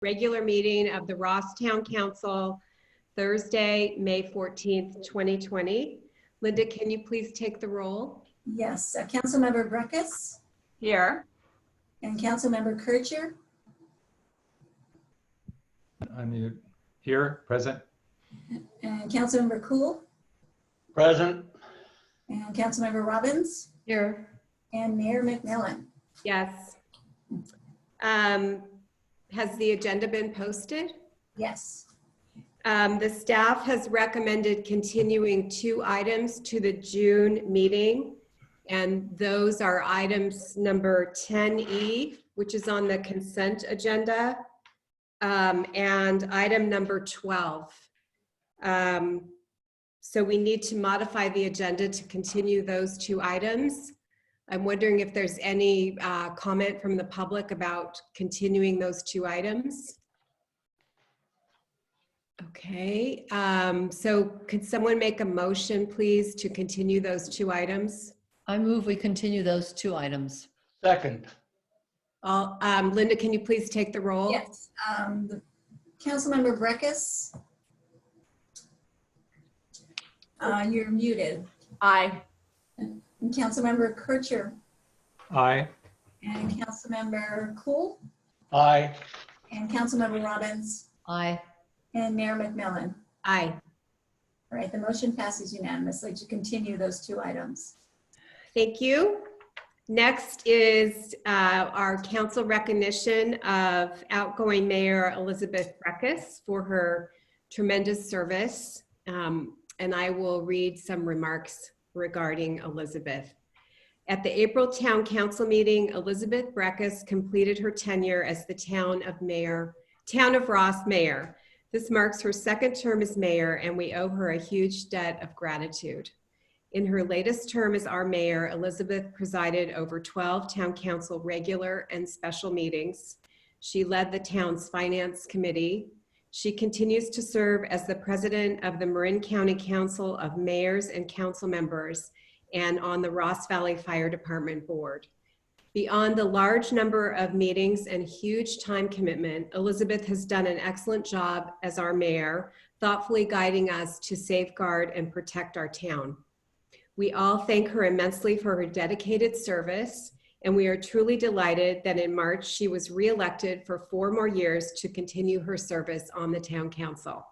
regular meeting of the Ross Town Council, Thursday, May 14th, 2020. Linda, can you please take the roll? Yes, Councilmember Breckus Here. and Councilmember Kircher. Unmute. Here, present. And Councilmember Cool Present. and Councilmember Robbins Here. and Mayor McMillan. Yes. Has the agenda been posted? Yes. The staff has recommended continuing 2 items to the June meeting, and those are items number 10E, which is on the consent agenda, and item number 12. So we need to modify the agenda to continue those 2 items. I'm wondering if there's any comment from the public about continuing those 2 items. Okay, so could someone make a motion, please, to continue those 2 items? I move we continue those 2 items. Second. Linda, can you please take the roll? Yes. Councilmember Breckus. You're muted. Aye. And Councilmember Kircher Aye. and Councilmember Cool Aye. and Councilmember Robbins Aye. and Mayor McMillan. Aye. All right, the motion passes unanimously to continue those 2 items. Thank you. Next is our council recognition of outgoing Mayor Elizabeth Breckus for her tremendous service. And I will read some remarks regarding Elizabeth. At the April Town Council meeting, Elizabeth Breckus completed her tenure as the Town of Ross Mayor. This marks her 2nd term as mayor, and we owe her a huge debt of gratitude. In her latest term as our mayor, Elizabeth presided over 12 Town Council regular and special meetings. She led the town's finance committee. She continues to serve as the president of the Marin County Council of Mayors and Council Members and on the Ross Valley Fire Department Board. Beyond the large number of meetings and huge time commitment, Elizabeth has done an excellent job as our mayor, thoughtfully guiding us to safeguard and protect our town. We all thank her immensely for her dedicated service, and we are truly delighted that in March she was re-elected for 4 more years to continue her service on the Town Council.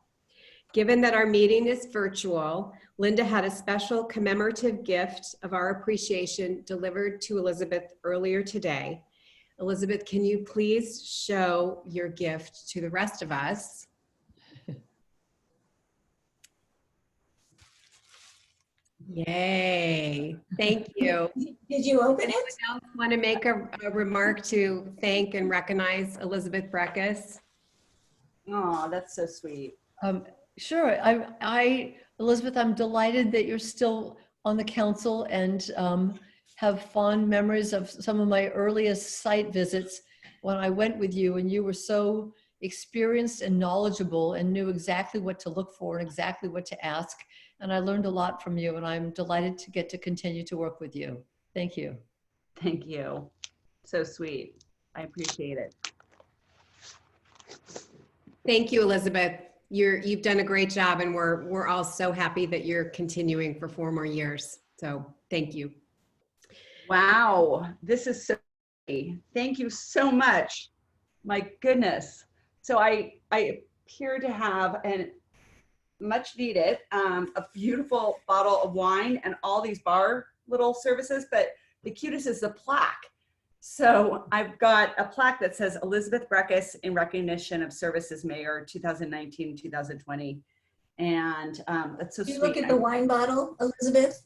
Given that our meeting is virtual, Linda had a special commemorative gift of our appreciation delivered to Elizabeth earlier today. Elizabeth, can you please show your gift to the rest of us? Yay, thank you. Did you open it? Anyone else want to make a remark to thank and recognize Elizabeth Breckus? Oh, that's so sweet. Sure. Elizabeth, I'm delighted that you're still on the council and have fond memories of some of my earliest site visits when I went with you, and you were so experienced and knowledgeable and knew exactly what to look for and exactly what to ask. And I learned a lot from you, and I'm delighted to get to continue to work with you. Thank you. Thank you. So sweet. I appreciate it. Thank you, Elizabeth. You've done a great job, and we're all so happy that you're continuing for 4 more years. So thank you. Wow, this is so great. Thank you so much. My goodness. So I appear to have an much needed, a beautiful bottle of wine and all these bar little services, but the cutest is the plaque. So I've got a plaque that says Elizabeth Breckus in recognition of service as mayor 2019-2020. And that's so Did you sweet. look at the wine bottle, Elizabeth?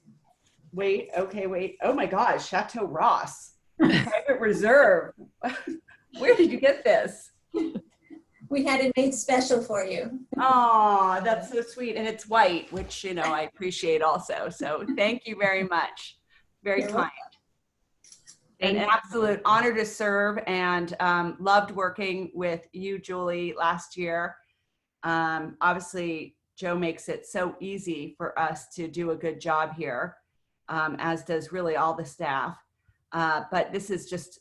Wait, okay, wait. Oh my gosh, Chateau Ross, private reserve. Where did you get this? We had it made special for you. Oh, that's so sweet. And it's white, which, you know, I appreciate also. So thank you very much. Very kind. An absolute honor to serve, and loved working with you, Julie, last year. Obviously, Joe makes it so easy for us to do a good job here, as does really all the staff. But this is just,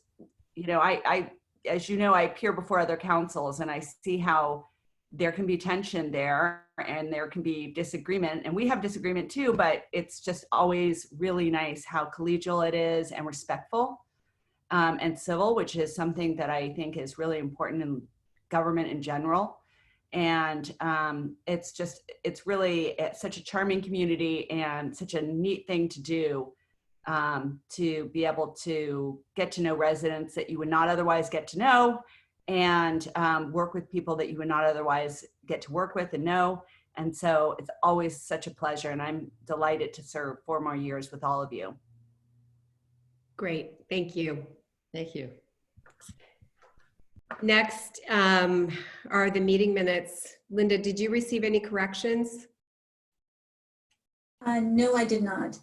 you know, I as you know, I appear before other councils and I see how there can be tension there and there can be disagreement, and we have disagreement too, but it's just always really nice how collegial it is and respectful and civil, which is something that I think is really important in government in general. And it's really such a charming community and such a neat thing to do, to be able to get to know residents that you would not otherwise get to know, and work with people that you would not otherwise get to work with and know. And so it's always such a pleasure, and I'm delighted to serve 4 more years with all of you. Great, thank you. Thank you. Next are the meeting minutes. Linda, did you receive any corrections? No, I did not.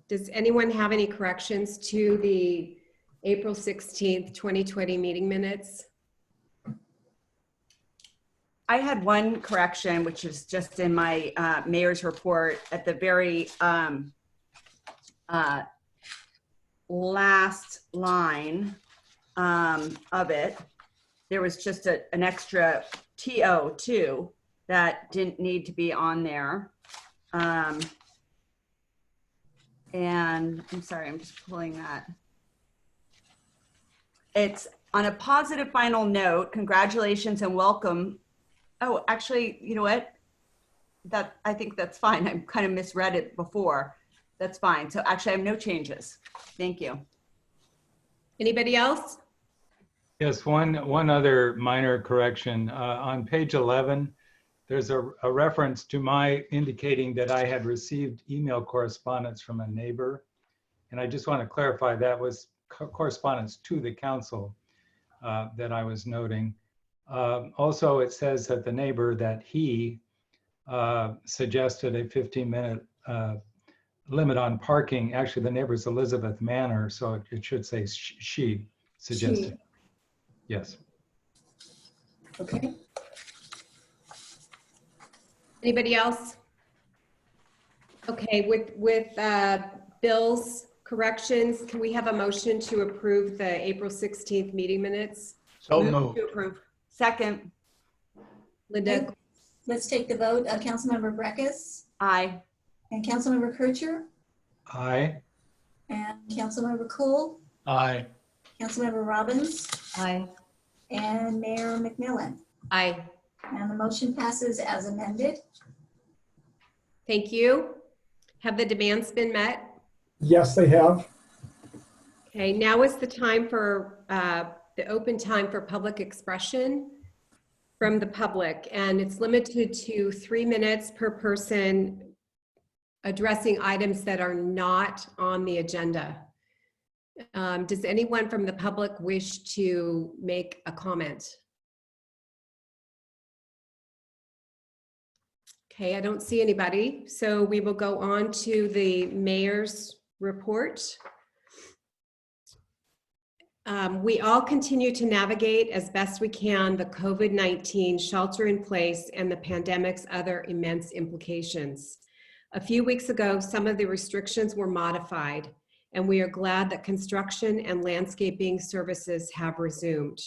Does anyone have any corrections to the April 16th, 2020 meeting minutes? I had one correction, which is just in my mayor's report at the very last line of it. There was just an extra TO2 that didn't need to be on there. And I'm sorry, I'm just pulling that. It's on a positive final note, congratulations and welcome. Oh, actually, you know what? I think that's fine. I kind of misread it before. That's fine. So actually I have no changes. Thank you. Anybody else? Yes, one other minor correction. On page 11, there's a reference to my indicating that I had received email correspondence from a neighbor. And I just want to clarify that was correspondence to the council that I was noting. Also, it says that the neighbor that he suggested a 15-minute limit on parking. Actually, the neighbor's Elizabeth Manor, so it should say she suggested. Yes. Okay. Anybody else? Okay, with Bill's corrections, can we have a motion to approve the April 16th meeting minutes? So moved. To approve. Second, Linda? Let's take the vote. Councilmember Breckus aye. and Councilmember Kircher Aye. and Councilmember Cool, Aye. Councilmember Robbins, Aye. and Mayor McMillan. Aye. And the motion passes as amended. Thank you. Have the demands been met? Yes, they have. Okay, now is the time for the open time for public expression from the public, and it's limited to 3 minutes per person addressing items that are not on the agenda. Does anyone from the public wish to make a comment? Okay, I don't see anybody, so we will go on to the mayor's report. We all continue to navigate as best we can the COVID-19 shelter in place and the pandemic's other immense implications. A few weeks ago, some of the restrictions were modified, and we are glad that construction and landscaping services have resumed.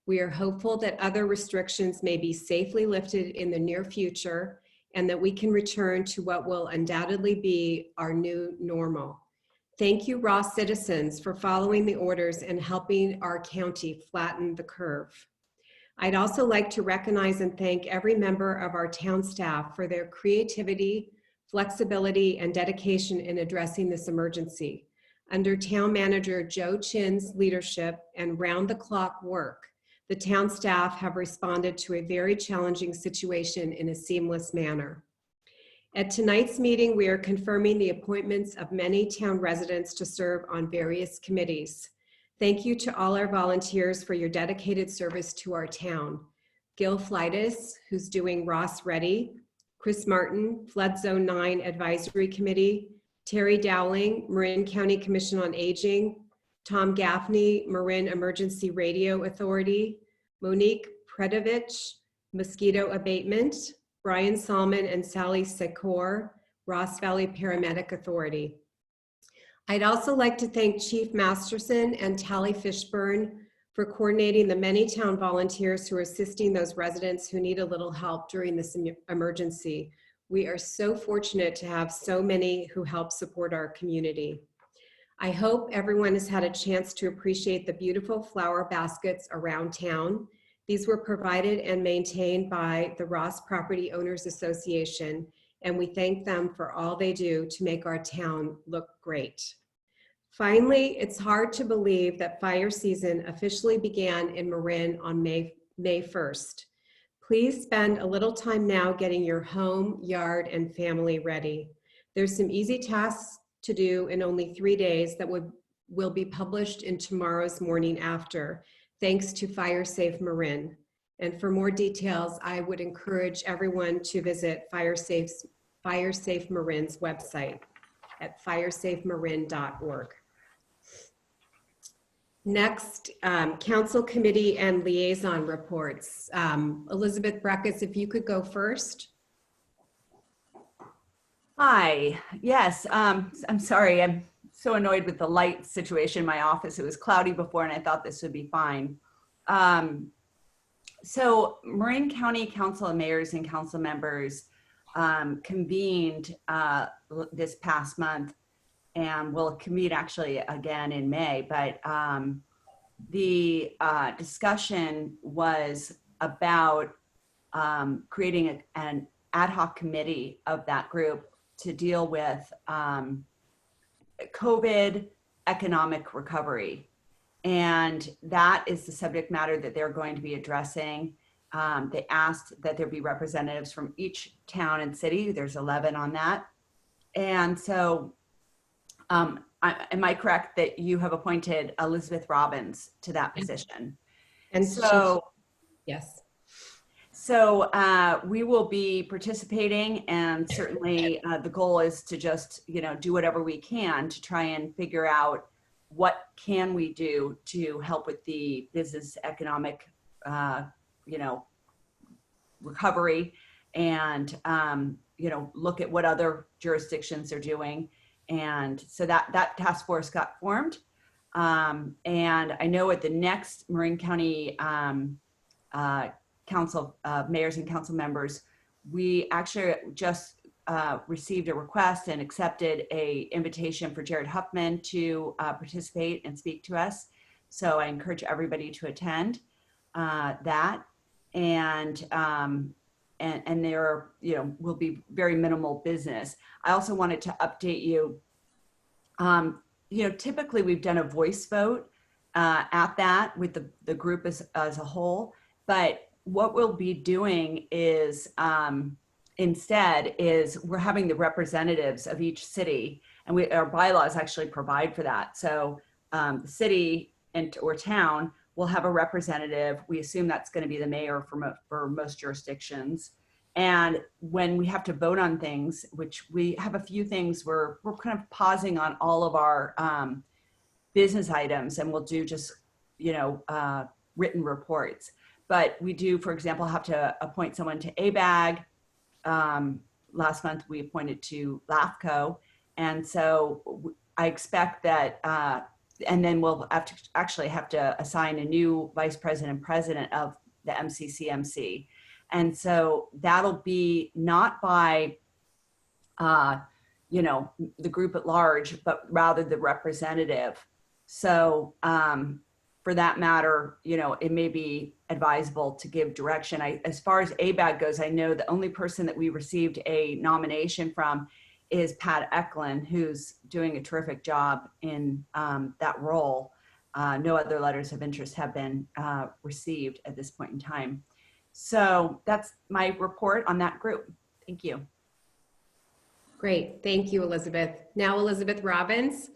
We are hopeful that other restrictions may be safely lifted in the near future and that we can return to what will undoubtedly be our new normal. Thank you, Ross citizens, for following the orders and helping our county flatten the curve. I'd also like to recognize and thank every member of our town staff for their creativity, flexibility, and dedication in addressing this emergency. Under Town Manager Joe Chin's leadership and round-the-clock work, the town staff have responded to a very challenging situation in a seamless manner. At tonight's meeting, we are confirming the appointments of many town residents to serve on various committees. Thank you to all our volunteers for your dedicated service to our town. Gil Fleitis, who's doing Ross Ready, Chris Martin, Flood Zone 9 Advisory Committee, Terry Dowling, Marin County Commission on Aging, Tom Gaffney, Marin Emergency Radio Authority, Monique Predovich, Mosquito Abatement, Brian Salmon and Sally Secor, Ross Valley Paramedic Authority. I'd also like to thank Chief Masterson and Tally Fishburne for coordinating the many town volunteers who are assisting those residents who need a little help during this emergency. We are so fortunate to have so many who help support our community. I hope everyone has had a chance to appreciate the beautiful flower baskets around town. These were provided and maintained by the Ross Property Owners Association, and we thank them for all they do to make our town look great. Finally, it's hard to believe that fire season officially began in Marin on May 1st. Please spend a little time now getting your home, yard, and family ready. There's some easy tasks to do in only 3 days that will be published in tomorrow's Morning After, thanks to Fire Safe Marin. And for more details, I would encourage everyone to visit Fire Safe Marin's website at firesafemarin.org. Next, council committee and liaison reports. Elizabeth Breckus, if you could go first. Hi, yes, I'm sorry, I'm so annoyed with the light situation in my office. It was cloudy before and I thought this would be fine. So Marin County Council of Mayors and Council members convened this past month, and will convene actually again in May, but the discussion was about creating an ad hoc committee of that group to deal with COVID economic recovery. And that is the subject matter that they're going to be addressing. They asked that there be representatives from each town and city. There's 11 on that. And so am I correct that you have appointed Elizabeth Robbins to that position? And So, yes. so we will be participating, and certainly the goal is to just, do whatever we can to try and figure out what can we do to help with the business economic, recovery, and, look at what other jurisdictions are doing. And so that task force got formed. And I know at the next Marin County Council of Mayors and Council members, we actually just received a request and accepted an invitation for Jared Huffman to participate and speak to us. So I encourage everybody to attend that. And there, will be very minimal business. I also wanted to update you. Typically we've done a voice vote at that with the group as a whole, but what we'll be doing is instead is we're having the representatives of each city, and our bylaws actually provide for that. So the city or town will have a representative. We assume that's going to be the mayor for most jurisdictions. And when we have to vote on things, which we have a few things, we're kind of pausing on all of our business items, and we'll do just, written reports. But we do, for example, have to appoint someone to ABAG. Last month we appointed to LAFCO. And so I expect that, and then we'll have to assign a new vice president and president of the MCCMC. And so that'll be not by, the group at large, but rather the representative. So for that matter, it may be advisable to give direction. As far as ABAG goes, I know the only person that we received a nomination from is Pat Eklund, who's doing a terrific job in that role. No other letters of interest have been received at this point in time. So that's my report on that group. Thank you. Great. Thank you, Elizabeth. Now, Elizabeth Robbins.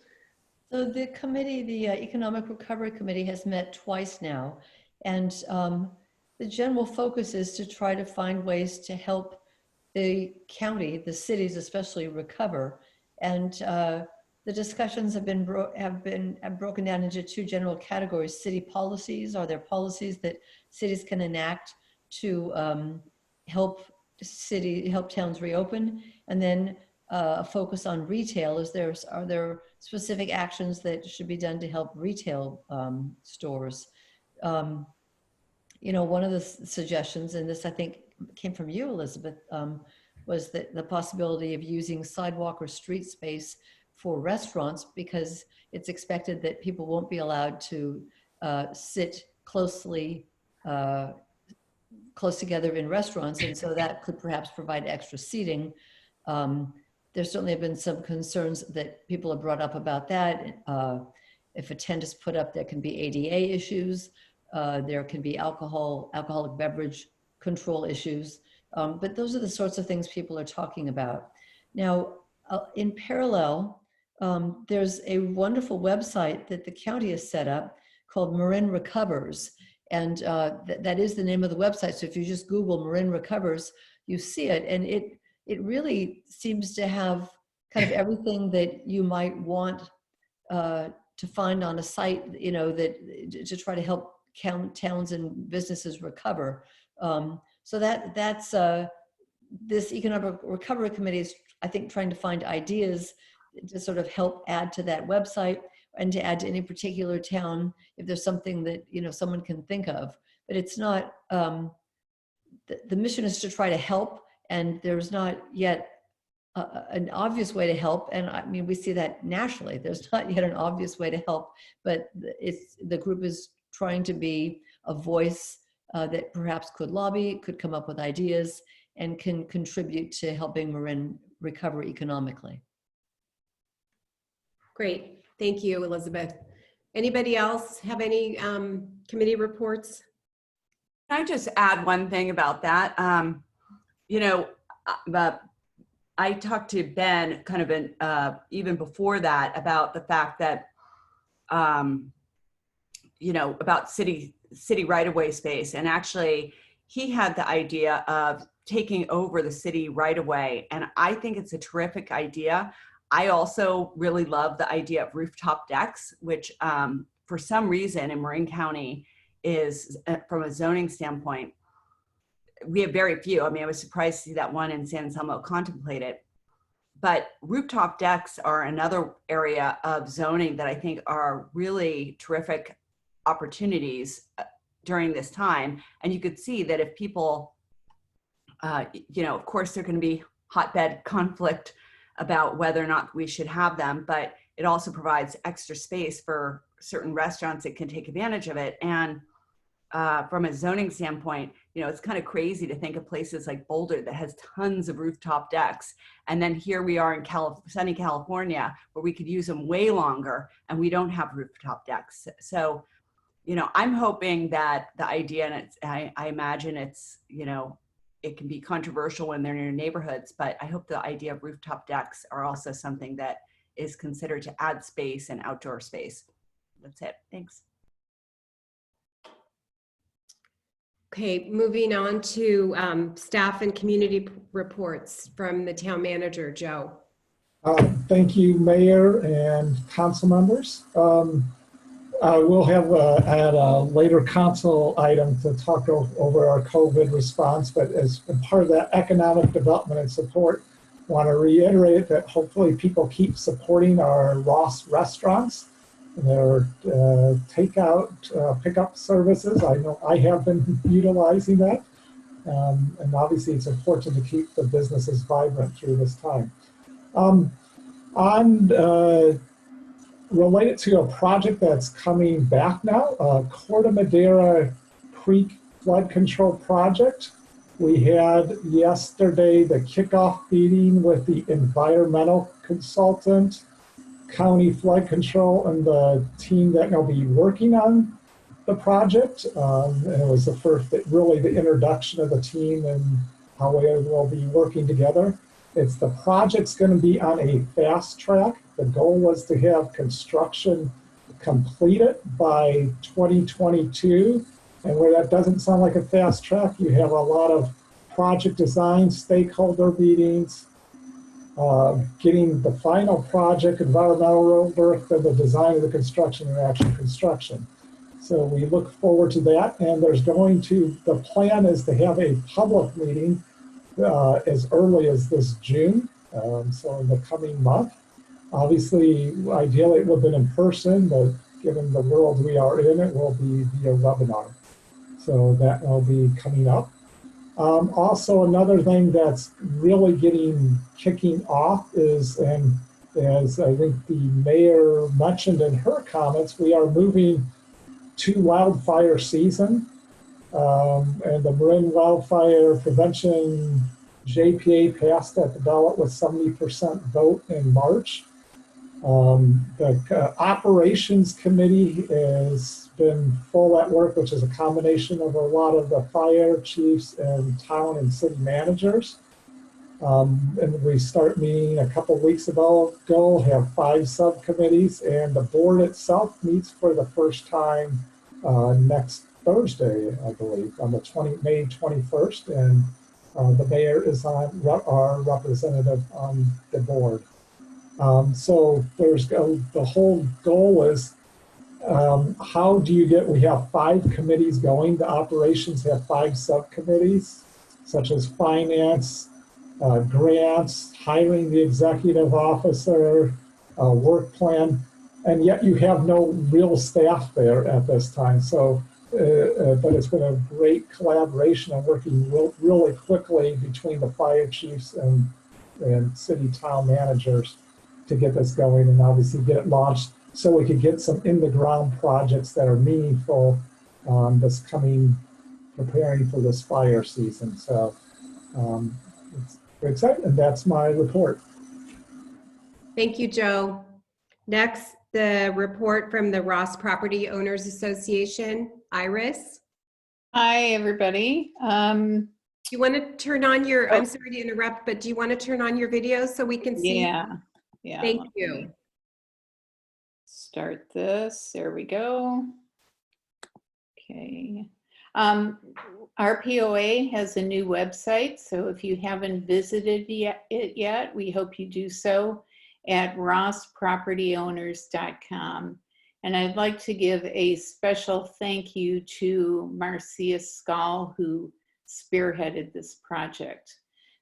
So the committee, the Economic Recovery Committee, has met twice now. And the general focus is to try to find ways to help the county, the cities especially, recover. And the discussions have broken down into two general categories. City policies. Are there policies that cities can enact to help towns reopen? And then a focus on retail. Are there specific actions that should be done to help retail stores? one of the suggestions, and this I think came from you, Elizabeth, was that the possibility of using sidewalk or street space for restaurants, because it's expected that people won't be allowed to sit close together in restaurants, and so that could perhaps provide extra seating. There certainly have been some concerns that people have brought up about that. If a tent is put up, there can be ADA issues. There can be alcoholic beverage control issues. But those are the sorts of things people are talking about. Now, in parallel, there's a wonderful website that the county has set up called Marin Recovers. And that is the name of the website. So if you just Google Marin Recovers, you see it. And it really seems to have kind of everything that you might want to find on a site, that to try to help towns and businesses recover. So that's this Economic Recovery Committee is, I think, trying to find ideas to sort of help add to that website and to add to any particular town if there's something that someone can think of. But it's not, the mission is to try to help, and there's not yet an obvious way to help. And I mean, we see that nationally. There's not yet an obvious way to help, but the group is trying to be a voice that perhaps could lobby, could come up with ideas, and can contribute to helping Marin recover economically. Great. Thank you, Elizabeth. Anybody else have any committee reports? Can I just add one thing about that? I talked to Ben kind of even before that about the fact that, about city right-of-way space. And actually, he had the idea of taking over the city right-of-way. And I think it's a terrific idea. I also really love the idea of rooftop decks, which for some reason in Marin County is, from a zoning standpoint, we have very few. I mean, I was surprised to see that one in San Anselmo contemplated. But rooftop decks are another area of zoning that I think are really terrific opportunities during this time. And you could see that if people, of course, there can be hotbed conflict about whether or not we should have them, but it also provides extra space for certain restaurants that can take advantage of it. And from a zoning standpoint, it's kind of crazy to think of places like Boulder that has tons of rooftop decks. And then here we are in sunny California, where we could use them way longer and we don't have rooftop decks. So, I'm hoping that the idea, and I imagine it's, it can be controversial when they're in your neighborhoods, but I hope the idea of rooftop decks are also something that is considered to add space and outdoor space. That's it. Thanks. Okay, moving on to staff and community reports from the town manager, Joe. Thank you, Mayor and council members. We'll have at a later council item to talk over our COVID response, but as part of that economic development and support, I want to reiterate that hopefully people keep supporting our Ross restaurants and their takeout pickup services. I know I have been utilizing that, and obviously it's important to keep the businesses vibrant through this time. Related to a project that's coming back now, Corte Madera Creek Flood Control Project. We had yesterday the kickoff meeting with the environmental consultant, county flood control, and the team that will be working on the project. And it was the first, really the introduction of the team and how we will be working together. The project's going to be on a fast track. The goal was to have construction completed by 2022. And where that doesn't sound like a fast track, you have a lot of project design, stakeholder meetings, getting the final project, environmental work, then the design of the construction and actual construction. So we look forward to that. And the plan is to have a public meeting as early as this June, so in the coming month. Obviously, ideally it would have been in person, but given the world we are in, it will be via webinar. So that will be coming up. Also, another thing that's really kicking off is, and as I think the mayor mentioned in her comments, we are moving to wildfire season. And the Marin Wildfire Prevention JPA passed that the ballot with 70% vote in March. The Operations Committee has been full at work, which is a combination of a lot of the fire chiefs and town and city managers. And we start meeting a couple weeks ago, have 5 subcommittees, and the board itself meets for the first time next Thursday, I believe, on the May 21st, and the mayor is our representative on the board. So the whole goal is how do you we have 5 committees going. The operations have 5 subcommittees, such as finance, grants, hiring the executive officer, work plan, and yet you have no real staff there at this time. So, but it's been a great collaboration and working really quickly between the fire chiefs and city town managers to get this going and obviously get it launched so we could get some in-the-ground projects that are meaningful this preparing for this fire season. So it's exciting, and that's my report. Thank you, Joe. Next, the report from the Ross Property Owners Association. Iris, Hi, everybody. you want to turn on your, I'm sorry to interrupt, but do you want to turn on your video so we can see? Yeah. Thank let you. me Start this. There we go. Okay. RPOA has a new website, so if you haven't visited it yet, we hope you do so at rosspropertyowners.com. And I'd like to give a special thank you to Marcia Skall, who spearheaded this project.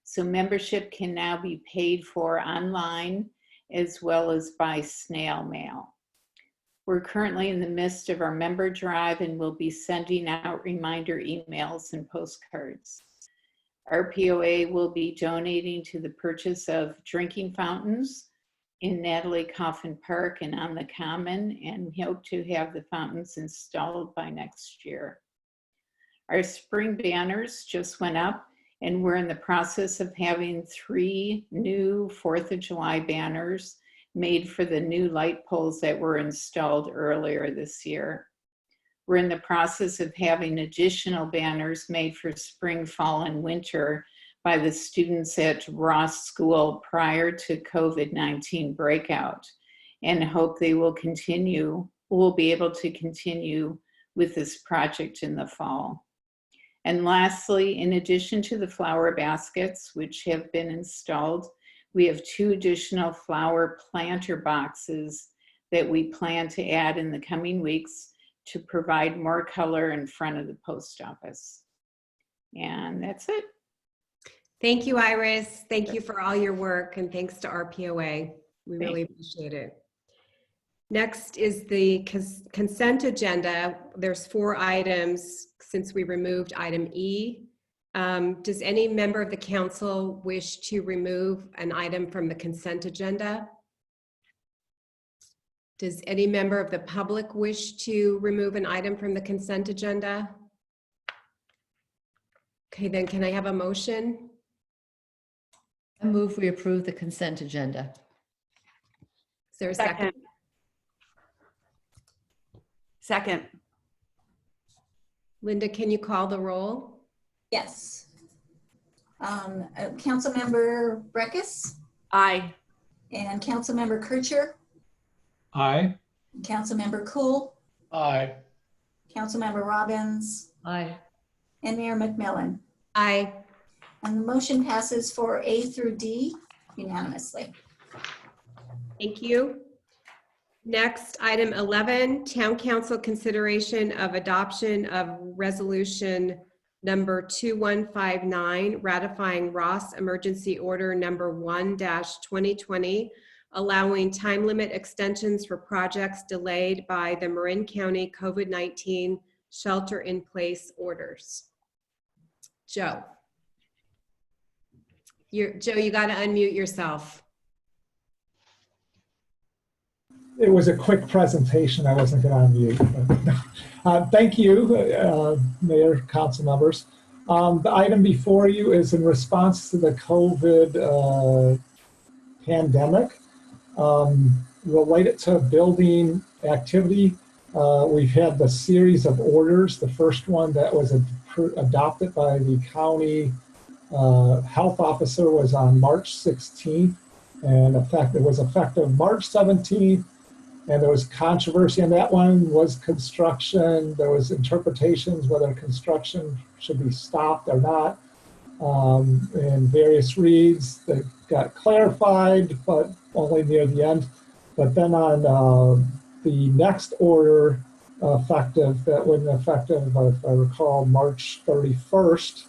So membership can now be paid for online as well as by snail mail. We're currently in the midst of our member drive and we'll be sending out reminder emails and postcards. RPOA will be donating to the purchase of drinking fountains in Natalie Coffin Park and on the Common, and we hope to have the fountains installed by next year. Our spring banners just went up, and we're in the process of having 3 new 4th of July banners made for the new light poles that were installed earlier this year. We're in the process of having additional banners made for spring, fall, and winter by the students at Ross School prior to COVID-19 breakout, and hope they will be able to continue with this project in the fall. And lastly, in addition to the flower baskets, which have been installed, we have 2 additional flower planter boxes that we plan to add in the coming weeks to provide more color in front of the post office. And that's it. Thank you, Iris. Thank you for all your work, and thanks to RPOA. We really appreciate it. Next is the consent agenda. There's 4 items since we removed item E. Does any member of the council wish to remove an item from the consent agenda? Does any member of the public wish to remove an item from the consent agenda? Okay, then can I have a motion? I move we approve the consent agenda. Is there a second? Second. Linda, can you call the roll? Yes. Councilmember Breckus Aye. and Councilmember Kircher, Aye. Councilmember Cool, Aye. Councilmember Robbins, Aye. and Mayor McMillan. Aye. And the motion passes for A through D unanimously. Thank you. Next, item 11, Town Council consideration of adoption of resolution number 2159, ratifying Ross Emergency Order number 1-2020 allowing time limit extensions for projects delayed by the Marin County COVID-19 shelter-in-place orders. Joe. Joe, you got to unmute yourself. It was a quick presentation. I wasn't going to unmute. Thank you, Mayor, council members. The item before you is in response to the COVID pandemic. Related to building activity, we've had the series of orders. The first one that was adopted by the county health officer was on March 16th, and it was effective March 17th. And there was controversy on that one. Was construction, there was interpretations whether construction should be stopped or not. And various reads that got clarified, but only near the end. But then on the next order effective, that went effective, if I recall, March 31st,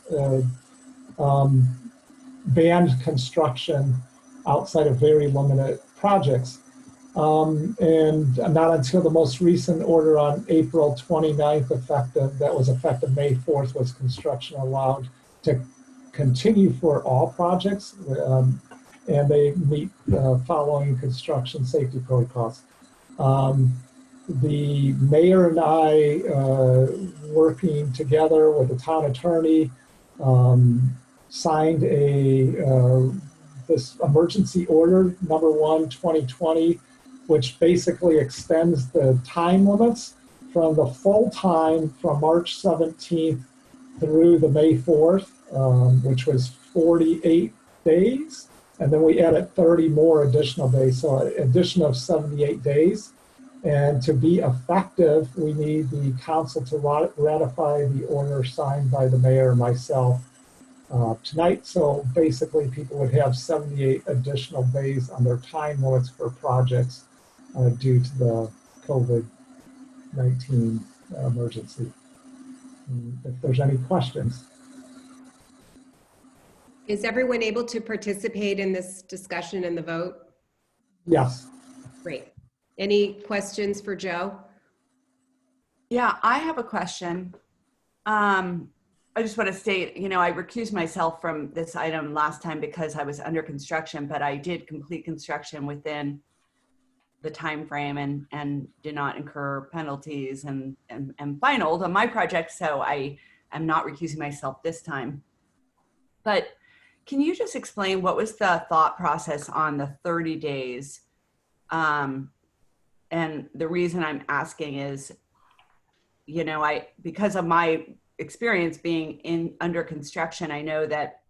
banned construction outside of very limited projects. And not until the most recent order on April 29th that was effective May 4th, was construction allowed to continue for all projects. And they meet following construction safety protocols. The mayor and I, working together with the town attorney, signed this emergency order, number 1, 2020, which basically extends the time limits from the full time from March 17th through the May 4th, which was 48 days. And then we added 30 more additional days, so an addition of 78 days. And to be effective, we need the council to ratify the order signed by the mayor and myself tonight. So basically people would have 78 additional days on their time limits for projects due to the COVID-19 emergency. And if there's any questions. Is everyone able to participate in this discussion and the vote? Yes. Great. Any questions for Joe? Yeah, I have a question. I just want to state, I recused myself from this item last time because I was under construction, but I did complete construction within the time frame and did not incur penalties and finaled on my project. So I am not recusing myself this time. But can you just explain what was the thought process on the 30 days? And the reason I'm asking is, because of my experience being under construction, I know that,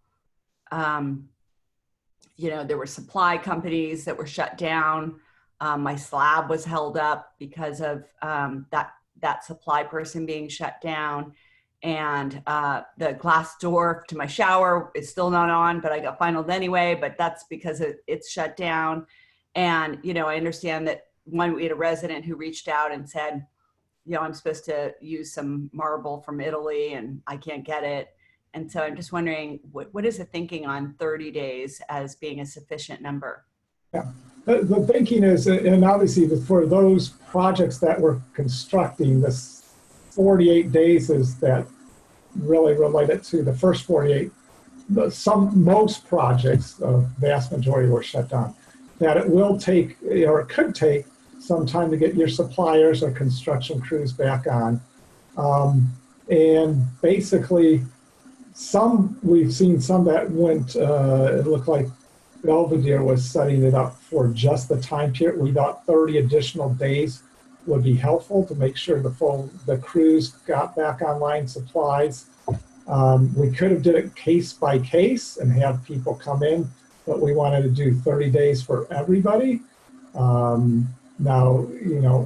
there were supply companies that were shut down. My slab was held up because of that supply person being shut down. And the glass door to my shower is still not on, but I got finaled anyway, but that's because it's shut down. And, I understand that we had a resident who reached out and said, I'm supposed to use some marble from Italy and I can't get it. And so I'm just wondering, what is the thinking on 30 days as being a sufficient number? Yeah, the thinking is, and obviously for those projects that we're constructing, this 48 days is that really related to the first 48. Most projects, the vast majority were shut down. That it will take, or it could take, some time to get your suppliers or construction crews back on. And basically, we've seen some that went, it looked like Belvedere was setting it up for just the time period. We thought 30 additional days would be helpful to make sure the crews got back online supplies. We could have did it case by case and have people come in, but we wanted to do 30 days for everybody. Now,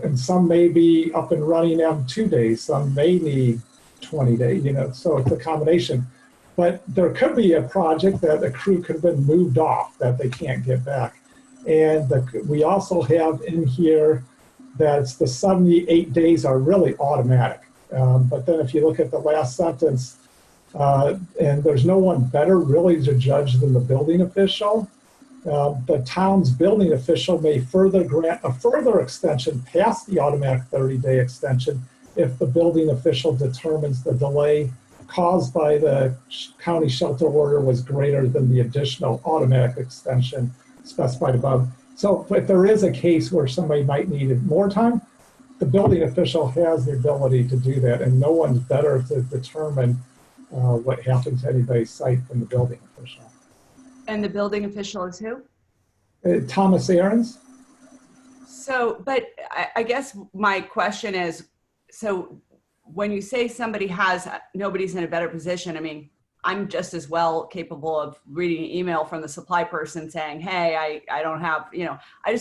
and some may be up and running in 2 days, some may need 20 days, so it's a combination. But there could be a project that a crew could have been moved off that they can't get back. And we also have in here that it's the 78 days are really automatic. But then if you look at the last sentence, and there's no one better really to judge than the building official. The town's building official may further grant a further extension past the automatic 30-day extension if the building official determines the delay caused by the county shelter order was greater than the additional automatic extension specified above. So if there is a case where somebody might need more time, the building official has the ability to do that, and no one's better to determine what happens to anybody's site than the building official. And the building official is who? Thomas Ahrens? So, but I guess my question is, so when you say nobody's in a better position, I mean, I'm just as well capable of reading an email from the supply person saying, hey, I don't have,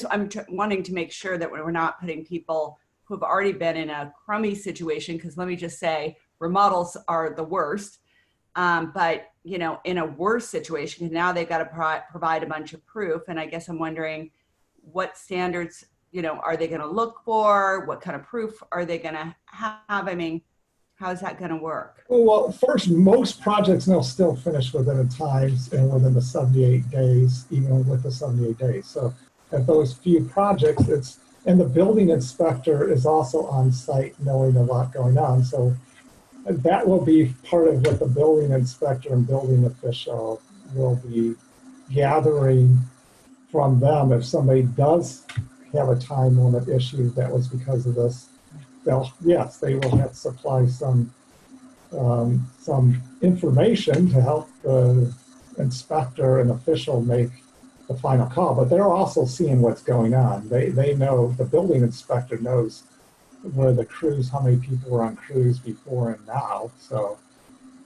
I'm wanting to make sure that we're not putting people who have already been in a crummy situation, because let me just say, remodels are the worst. But, in a worse situation, now they've got to provide a bunch of proof. And I guess I'm wondering what standards, are they going to look for? What kind of proof are they going to have? I mean, how's that going to work? Well, first, most projects now still finish within the times and within the 78 days, even with the 78 days. So at those few projects, and the building inspector is also on site knowing a lot going on. So that will be part of what the building inspector and building official will be gathering from them. If somebody does have a time limit issue that was because of this, they will have to supply some information to help the inspector and official make the final call. But they're also seeing what's going on. They know, the building inspector knows where the crews, how many people were on crews before and now. So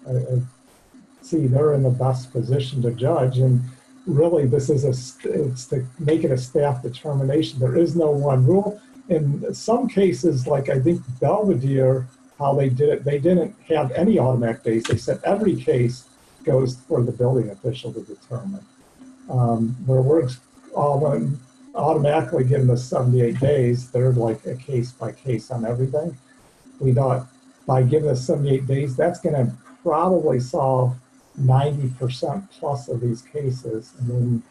they're in the best position to judge. And really, this is it's to make it a staff determination. There is no one rule. In some cases, like I think Belvedere, how they did it, they didn't have any automatic days. They said every case goes for the building official to determine. Where we're all automatically given the 78 days, they're like a case by case on everything. We thought by giving us 78 days, that's going to probably solve 90% plus of these cases. And then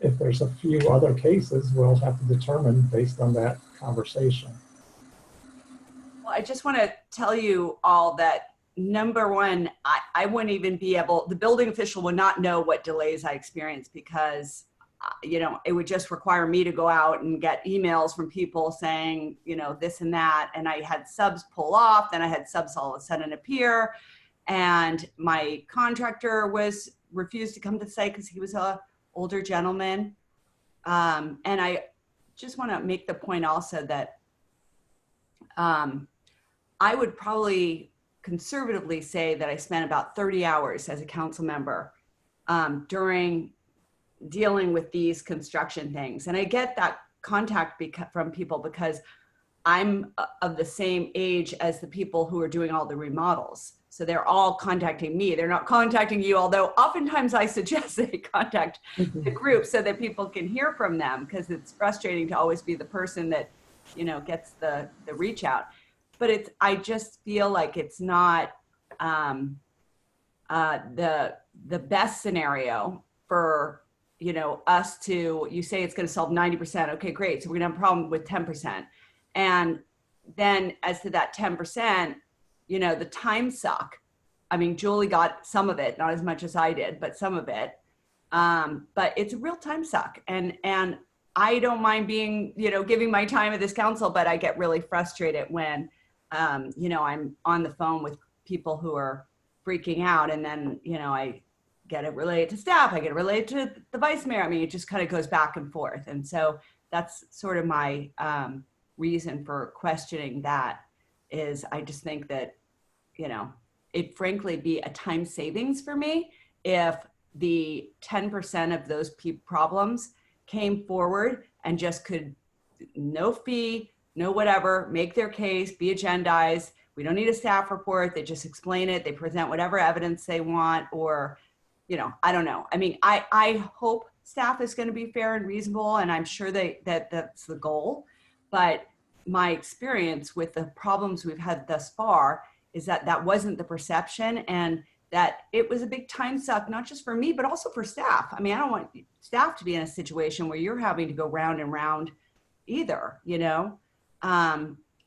if there's a few other cases, we'll have to determine based on that conversation. Well, I just want to tell you all that, number one, I wouldn't even be able, the building official would not know what delays I experienced, because it would just require me to go out and get emails from people saying, this and that. And I had subs pull off, then I had subs all of a sudden appear. And my contractor refused to come to the site because he was a older gentleman. And I just want to make the point also that I would probably conservatively say that I spent about 30 hours as a council member during dealing with these construction things. And I get that contact from people because I'm of the same age as the people who are doing all the remodels. So they're all contacting me. They're not contacting you, although oftentimes I suggest they contact the group so that people can hear from them, because it's frustrating to always be the person that, gets the reach out. But I just feel like it's not the best scenario for us to, you say it's going to solve 90%. Okay, great. So we're going to have a problem with 10%. And then as to that 10%, the time suck. I mean, Julie got some of it, not as much as I did, but some of it. But it's a real time suck. And I don't mind being, giving my time at this council, but I get really frustrated when, I'm on the phone with people who are freaking out. And then, I get it related to staff, I get it related to the vice mayor. I mean, it just kind of goes back and forth. And so that's sort of my reason for questioning that, is I just think that, it'd frankly be a time savings for me if the 10% of those problems came forward and just could, no fee, no whatever, make their case, be agendized. We don't need a staff report. They just explain it. They present whatever evidence they want, or, I don't know. I mean, I hope staff is going to be fair and reasonable, and I'm sure that's the goal. But my experience with the problems we've had thus far is that wasn't the perception. And that it was a big time suck, not just for me, but also for staff. I mean, I don't want staff to be in a situation where you're having to go round and round either, you know?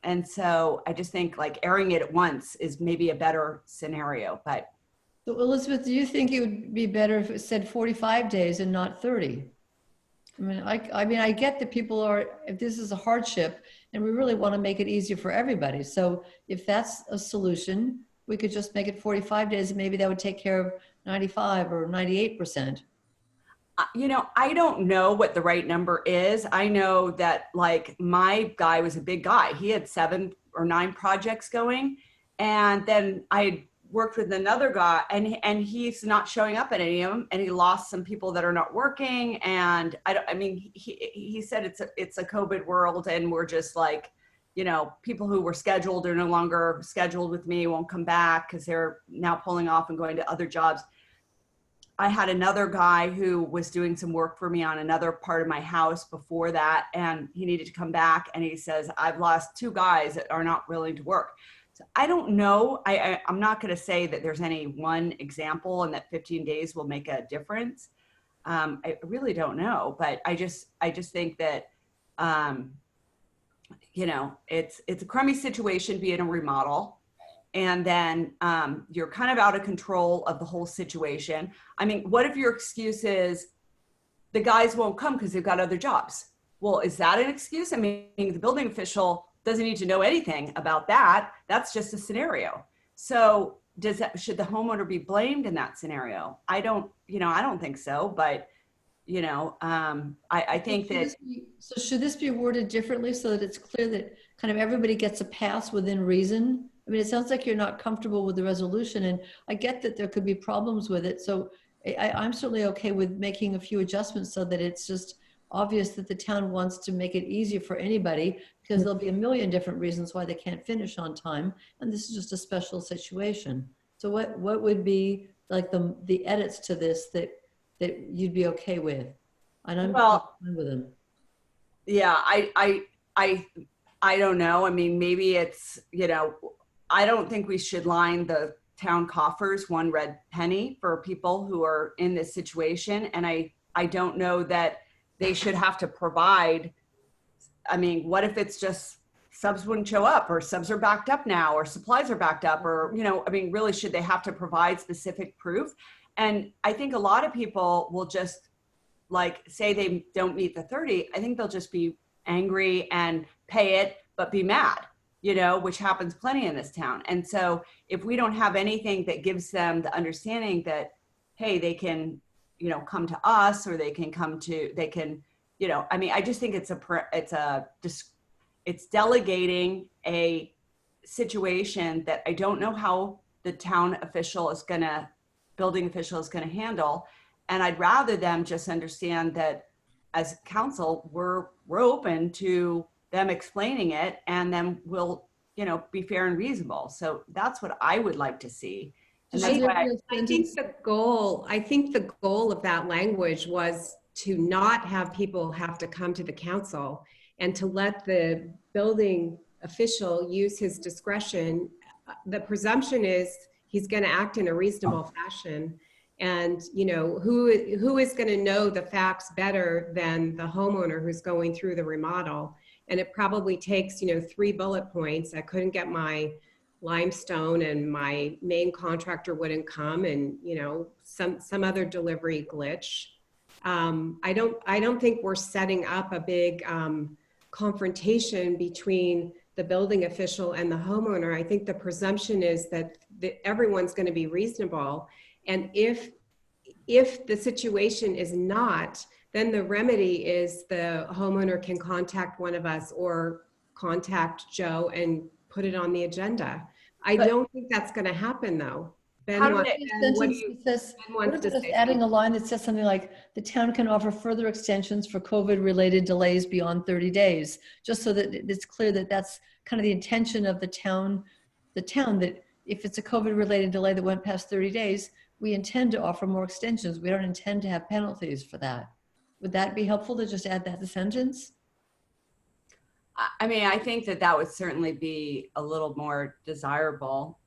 And so I just think like airing it at once is maybe a better scenario, but. So Elizabeth, do you think it would be better if it said 45 days and not 30? I mean, I get that people are, if this is a hardship and we really want to make it easier for everybody. So if that's a solution, we could just make it 45 days and maybe that would take care of 95 or 98%. You know, I don't know what the right number is. I know that like my guy was a big guy. He had 7 or 9 projects going. And then I worked with another guy and he's not showing up at any of them. And he lost some people that are not working. And I mean, he said it's a COVID world and we're just like, you know, people who were scheduled are no longer scheduled with me, won't come back because they're now pulling off and going to other jobs. I had another guy who was doing some work for me on another part of my house before that, and he needed to come back. And he says, I've lost 2 guys that are not willing to work. So I don't know. I'm not going to say that there's any one example and that 15 days will make a difference. I really don't know, but I just think that, you know, it's a crummy situation being a remodel. And then you're kind of out of control of the whole situation. I mean, what if your excuse is the guys won't come because they've got other jobs? Well, is that an excuse? I mean, the building official doesn't need to know anything about that. That's just a scenario. So should the homeowner be blamed in that scenario? I don't think so, but you know, I think that. So should this be worded differently so that it's clear that kind of everybody gets a pass within reason? I mean, it sounds like you're not comfortable with the resolution, and I get that there could be problems with it. So I'm certainly okay with making a few adjustments so that it's just obvious that the town wants to make it easier for anybody, because there'll be a million different reasons why they can't finish on time. And this is just a special situation. So what would be like the edits to this that you'd be okay with? And I'm fine with them. Yeah, I don't know. I mean, maybe it's, you know, I don't think we should line the town coffers 1 red penny for people who are in this situation. And I don't know that they should have to provide. I mean, what if it's just subs wouldn't show up, or subs are backed up now, or supplies are backed up, or, you know, I mean, really, should they have to provide specific proof? And I think a lot of people will just like say they don't meet the 30. I think they'll just be angry and pay it, but be mad, you know, which happens plenty in this town. And so if we don't have anything that gives them the understanding that, hey, they can, you know, come to us, or they can, you know, I mean, I just think it's delegating a situation that I don't know how the town building official is going to handle. And I'd rather them just understand that as council, we're open to them explaining it, and then we'll, you know, be fair and reasonable. So that's what I would like to see. And that's why I think the goal of that language was to not have people have to come to the council, and to let the building official use his discretion. The presumption is he's going to act in a reasonable fashion. And, you know, who is going to know the facts better than the homeowner who's going through the remodel? And it probably takes, you know, 3 bullet points. I couldn't get my limestone, and my main contractor wouldn't come, and, you know, some other delivery glitch. I don't think we're setting up a big confrontation between the building official and the homeowner. I think the presumption is that everyone's going to be reasonable. And if the situation is not, then the remedy is the homeowner can contact one of us or contact Joe and put it on the agenda. I don't think that's going to happen, though. What if just adding a line that says something like, the town can offer further extensions for COVID-related delays beyond 30 days, just so that it's clear that that's kind of the intention of the town, that if it's a COVID-related delay that went past 30 days, we intend to offer more extensions. We don't intend to have penalties for that. Would that be helpful to just add that sentence? I mean, I think that that would certainly be a little more desirable,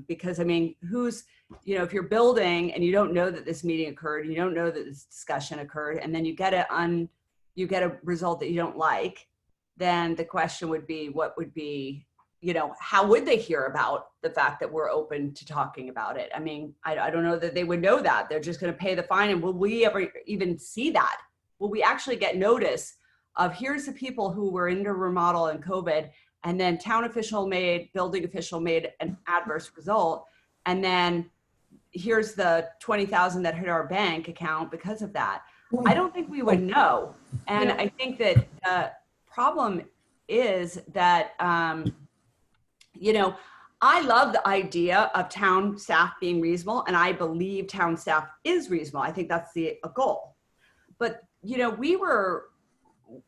because I mean, if you're building and you don't know that this meeting occurred, you don't know that this discussion occurred, and then you get a result that you don't like, then the question would be, what would be, how would they hear about the fact that we're open to talking about it? I mean, I don't know that they would know that. They're just going to pay the fine. And will we ever even see that? Will we actually get notice of here's the people who were into remodel and COVID, and then building official made an adverse result, and then here's the 20,000 that hit our bank account because of that? I don't think we would know. And I think that the problem is that, I love the idea of town staff being reasonable, and I believe town staff is reasonable. I think that's a goal. But,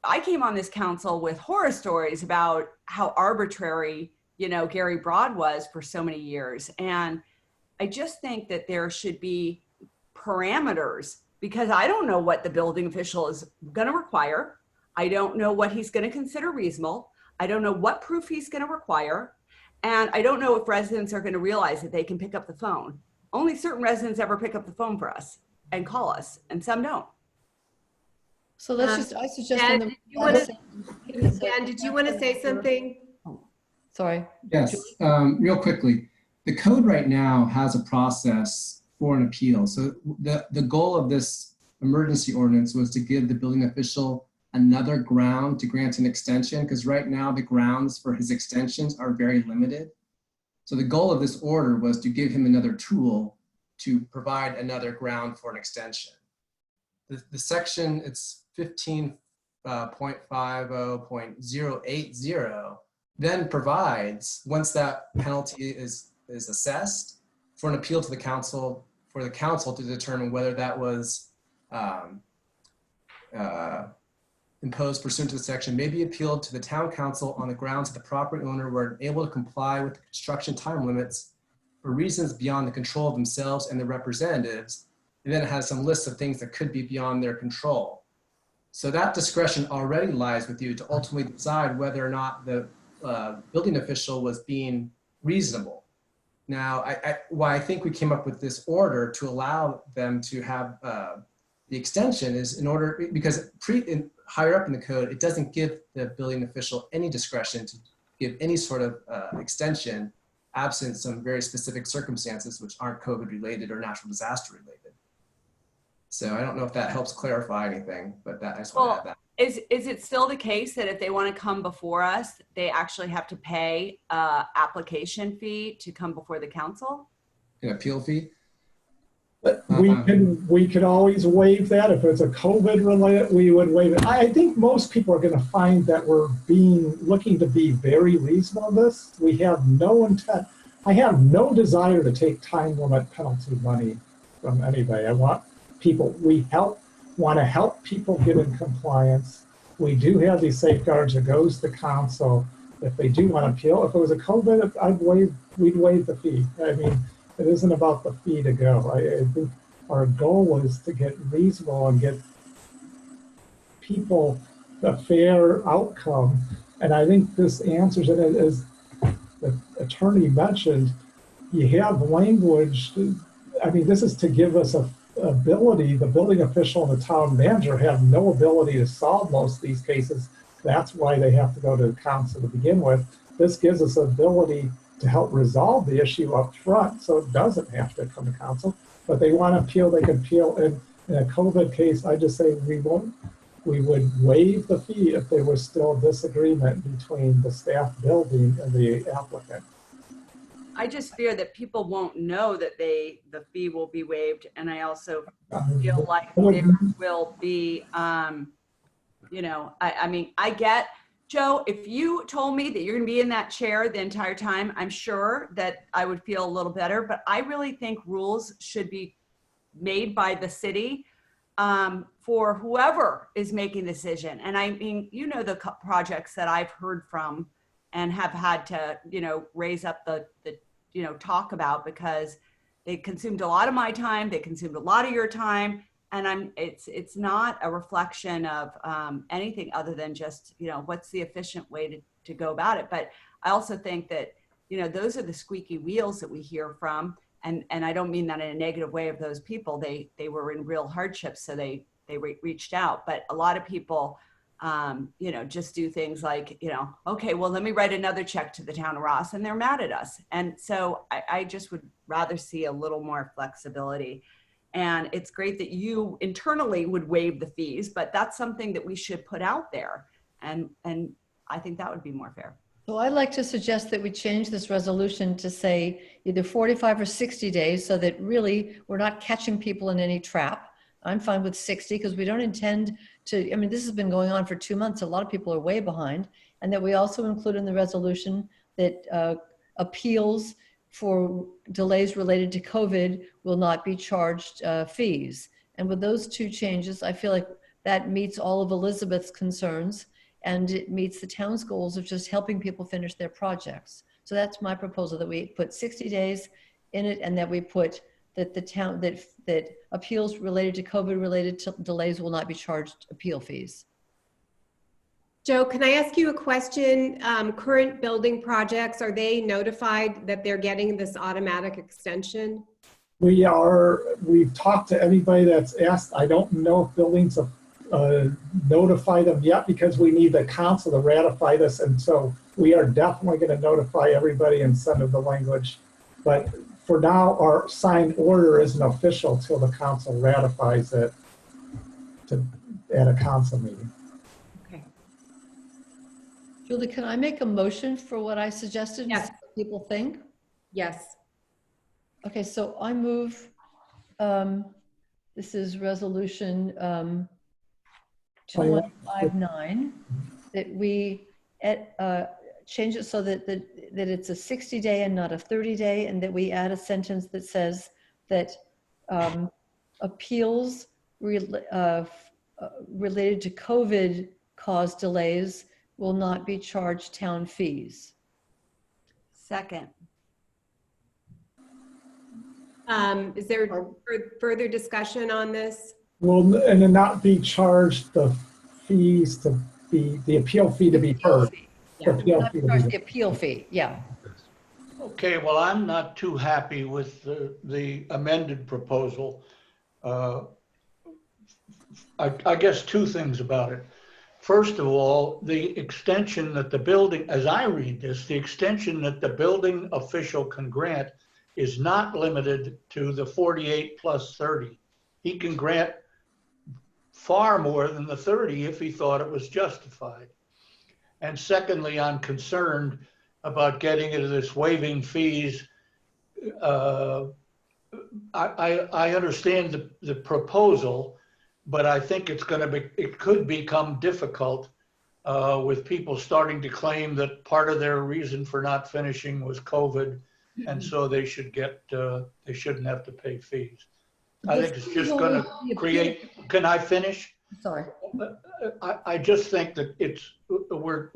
I came on this council with horror stories about how arbitrary, Gary Broad was for so many years. And I just think that there should be parameters, because I don't know what the building official is going to require. I don't know what he's going to consider reasonable. I don't know what proof he's going to require. And I don't know if residents are going to realize that they can pick up the phone. Only certain residents ever pick up the phone for us and call us, and some don't. So I suggest. Dan, did you want to say something? Sorry. Yes, real quickly. The code right now has a process for an appeal. So the goal of this emergency ordinance was to give the building official another ground to grant an extension, because right now the grounds for his extensions are very limited. So the goal of this order was to give him another tool to provide another ground for an extension. The section, it's 15.50.080, then provides, once that penalty is assessed, for an appeal to the council, for the council to determine whether that was imposed pursuant to the section, may be appealed to the town council on the grounds that the property owner were unable to comply with the construction time limits for reasons beyond the control of themselves and their representatives. And then it has some lists of things that could be beyond their control. So that discretion already lies with you to ultimately decide whether or not the building official was being reasonable. Now, why I think we came up with this order to allow them to have the extension is because higher up in the code, it doesn't give the building official any discretion to give any sort of extension absent some very specific circumstances which aren't COVID related or natural disaster related. So I don't know if that helps clarify anything, but I just want to add that. Is it still the case that if they want to come before us, they actually have to pay an application fee to come before the council? An appeal fee? But we could always waive that. If it's a COVID related, we would waive it. I think most people are going to find that we're looking to be very reasonable in this. We have no intent. I have no desire to take time limit penalty money from anybody. We want to help people get in compliance. We do have these safeguards that goes to council. If they do want to appeal, if it was a COVID, we'd waive the fee. I mean, it isn't about the fee to go. I think our goal was to get reasonable and get people a fair outcome. And I think this answers it. As the attorney mentioned, you have language. This is to give us a ability. The building official and the town manager have no ability to solve most of these cases. That's why they have to go to council to begin with. This gives us ability to help resolve the issue up front, so it doesn't have to come to council. But they want to appeal, they can appeal. In a COVID case, I just say we would waive the fee if there was still disagreement between the staff building and the applicant. I just fear that people won't know that the fee will be waived, and I also feel like there will be, I get, Joe, if you told me that you're going to be in that chair the entire time, I'm sure that I would feel a little better, but I really think rules should be made by the city for whoever is making the decision. And the projects that I've heard from and have had to, raise up the talk about, because they consumed a lot of my time, they consumed a lot of your time, it's not a reflection of anything other than just, what's the efficient way to go about it. But I also think that, those are the squeaky wheels that we hear from. And I don't mean that in a negative way of those people. They were in real hardships, so they reached out. But a lot of people, just do things like, okay, well, let me write another check to the town of Ross, and they're mad at us. And so I just would rather see a little more flexibility. And it's great that you internally would waive the fees, but that's something that we should put out there. And I think that would be more fair. So I'd like to suggest that we change this resolution to say either 45 or 60 days so that really we're not catching people in any trap. I'm fine with 60 because we don't intend to, this has been going on for 2 months. A lot of people are way behind. And that we also include in the resolution that appeals for delays related to COVID will not be charged fees. And with those two changes, I feel like that meets all of Elizabeth's concerns, and it meets the town's goals of just helping people finish their projects. So that's my proposal, that we put 60 days in it, and that we put that the town, that appeals related to COVID related to delays will not be charged appeal fees. Joe, can I ask you a question? Current building projects, are they notified that they're getting this automatic extension? We've talked to anybody that's asked. I don't know if buildings have notify them yet, because we need the council to ratify this, and so we are definitely going to notify everybody and send them the language. But for now, our signed order isn't official till the council ratifies it at a council meeting. Okay. Julie, can I make a motion for what I suggested? and Yes. see what people think? Yes. Okay, so I move, this is resolution 2159, that we change it so that it's a 60-day and not a 30-day, and that we add a sentence that says that appeals related to COVID caused delays will not be charged town fees. Second. Is there further discussion on this? Will and then not be charged the fees to be the appeal fee to be heard. Yeah. Not charge the appeal fee, yeah. Okay, well, I'm not too happy with the amended proposal. I guess two things about it. First of all, the extension that the building, as I read this, the extension that the building official can grant is not limited to the 48 plus 30. He can grant far more than the 30 if he thought it was justified. And secondly, I'm concerned about getting into this waiving fees. I understand the proposal, but I think it could become difficult with people starting to claim that part of their reason for not finishing was COVID, and so they shouldn't have to pay fees. I think it's just going to create. Can I finish? Sorry. I just think that we're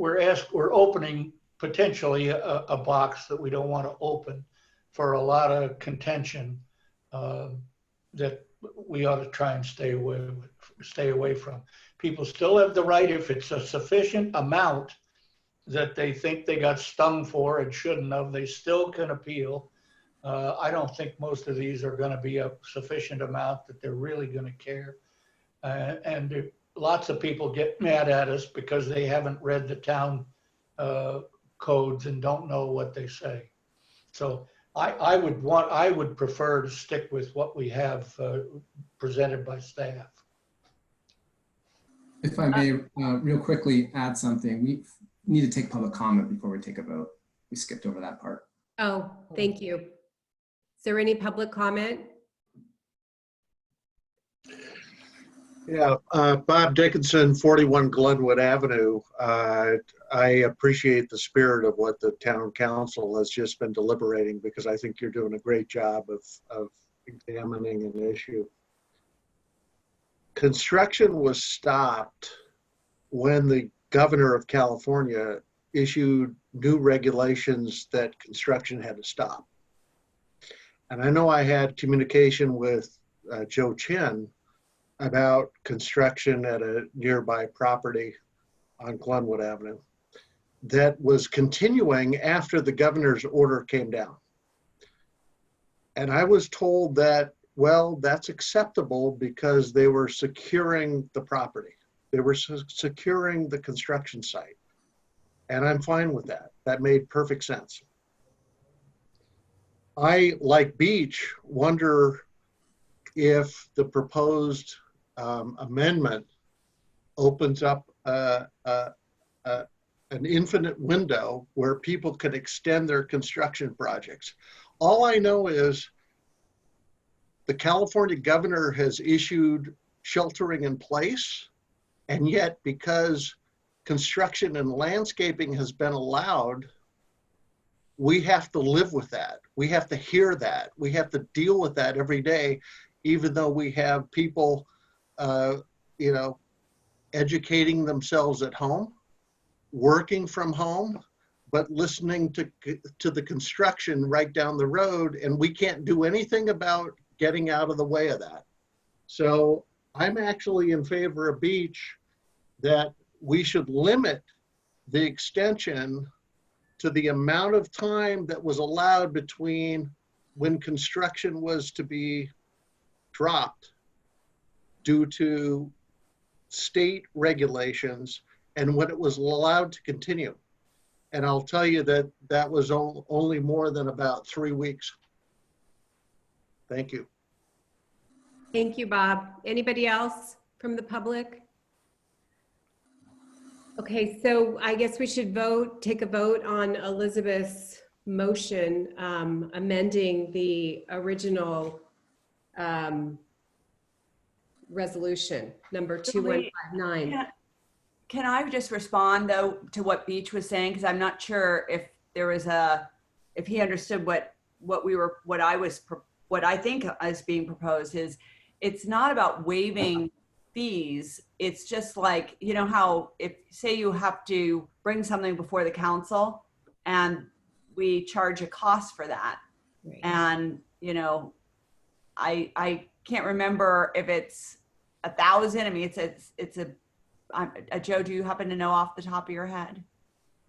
opening potentially a box that we don't want to open for a lot of contention that we ought to try and stay away from. People still have the right, if it's a sufficient amount that they think they got stung for and shouldn't have, they still can appeal. I don't think most of these are going to be a sufficient amount that they're really going to care. And lots of people get mad at us because they haven't read the town codes and don't know what they say. So I would prefer to stick with what we have presented by staff. If I may, real quickly add something. We need to take public comment before we take a vote. We skipped over that part. Oh, thank you. Is there any public comment? Yeah, Bob Dickinson, 41 Glenwood Avenue. I appreciate the spirit of what the town council has just been deliberating, because I think you're doing a great job of examining an issue. Construction was stopped when the governor of California issued new regulations that construction had to stop. And I know I had communication with Joe Chen about construction at a nearby property on Glenwood Avenue that was continuing after the governor's order came down. And I was told that, well, that's acceptable because they were securing the property. They were securing the construction site. And I'm fine with that. That made perfect sense. I, like Beach, wonder if the proposed amendment opens up an infinite window where people could extend their construction projects. All I know is the California governor has issued sheltering in place, and yet because construction and landscaping has been allowed, we have to live with that. We have to hear that. We have to deal with that every day, even though we have people, educating themselves at home, working from home, but listening to the construction right down the road, and we can't do anything about getting out of the way of that. So I'm actually in favor of Beach that we should limit the extension to the amount of time that was allowed between when construction was to be dropped due to state regulations and when it was allowed to continue. And I'll tell you that that was only more than about 3 weeks. Thank you. Thank you, Bob. Anybody else from the public? Okay, so I guess we should take a vote on Elizabeth's motion amending the original resolution number 2159. Can I just respond though to what Beach was saying? Because I'm not sure if there was if he understood what I think is being proposed is it's not about waiving fees. It's just like, you know how if say you have to bring something before the council and we charge a cost for that. Right. And, I can't remember if it's 1,000. I mean, it's a Joe, do you happen to know off the top of your head?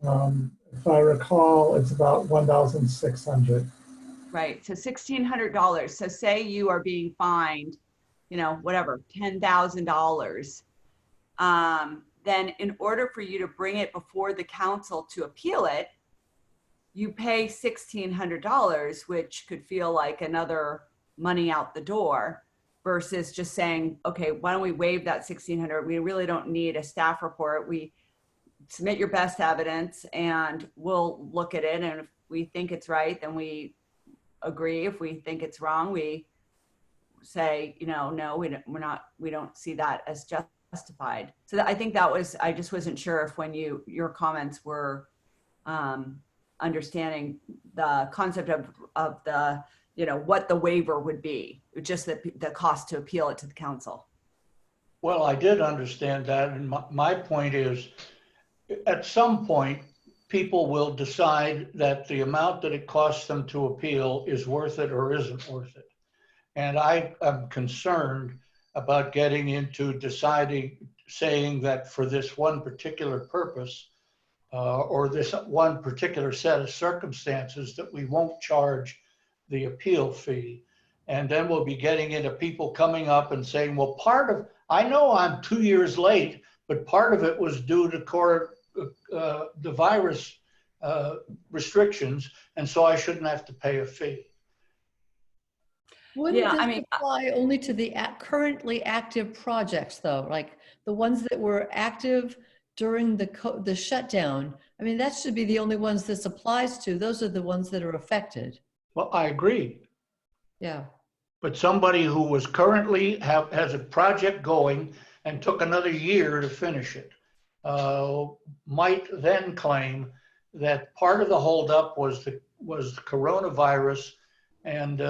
If I recall, it's about 1,600. Right, so $1,600. So say you are being fined, whatever, $10,000. Then in order for you to bring it before the council to appeal it, you pay $1,600, which could feel like another money out the door versus just saying, okay, why don't we waive that $1,600? We really don't need a staff report. We submit your best evidence and we'll look at it. And if we think it's right, then we agree. If we think it's wrong, we say, no, we don't see that as justified. So I think that was, I just wasn't sure if when your comments were understanding the concept of the, what the waiver would be, just the cost to appeal it to the council. Well, I did understand that. And my point is, at some point, people will decide that the amount that it costs them to appeal is worth it or isn't worth it. And I am concerned about getting into saying that for this one particular purpose or this one particular set of circumstances that we won't charge the appeal fee. And then we'll be getting into people coming up and saying, well, I know I'm 2 years late, but part of it was due to the virus restrictions, and so I shouldn't have to pay a fee. Wouldn't this apply only to the currently active projects, though? Like the ones that were active during the shutdown? I mean, that should be the only ones this applies to. Those are the ones that are affected. Well, I agree. Yeah. But somebody who was currently has a project going and took another year to finish it might then claim that part of the holdup was the coronavirus, and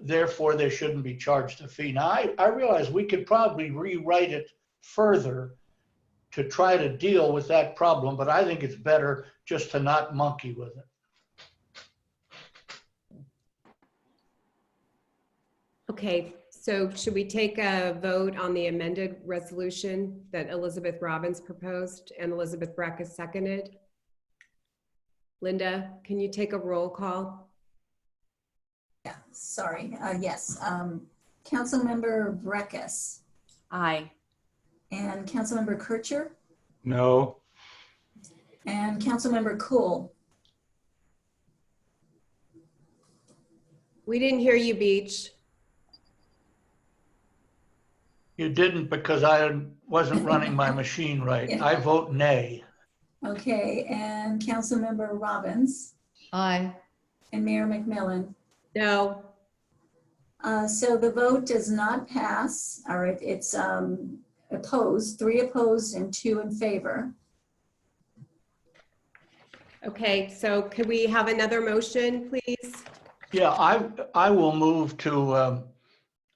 therefore they shouldn't be charged a fee. Now, I realize we could probably rewrite it further to try to deal with that problem, but I think it's better just to not monkey with it. Okay, So should we take a vote on the amended resolution that Elizabeth Robbins proposed and Elizabeth Breckus seconded? Linda, can you take a roll call? Yeah, sorry. Yes. Councilmember Breckus Aye. and Councilmember Kircher No. and Councilmember Cool. We didn't hear you, Beach. You didn't because I wasn't running my machine right. Yeah. I vote nay. Okay, and Councilmember Robbins Aye. and Mayor McMillan. No. So the vote does not pass. All right, it's opposed, 3 opposed and 2 in favor. Okay, so could we have another motion, please? Yeah, I will move to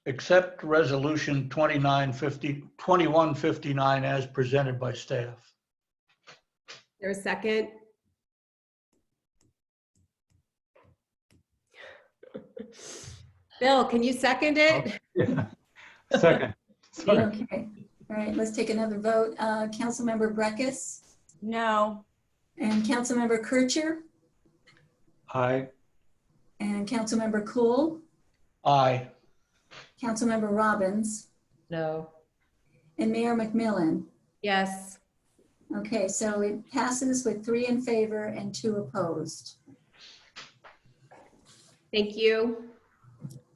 accept resolution 2159 as presented by staff. There's a second? Bill, can you second it? Yeah. Second. Sorry. Okay, all right, let's take another vote. Councilmember Breckus No. and Councilmember Kircher Aye. and Councilmember Cool, Aye. Councilmember Robbins No. and Mayor McMillan. Yes. Okay, so it passes with 3 in favor and 2 opposed. Thank you.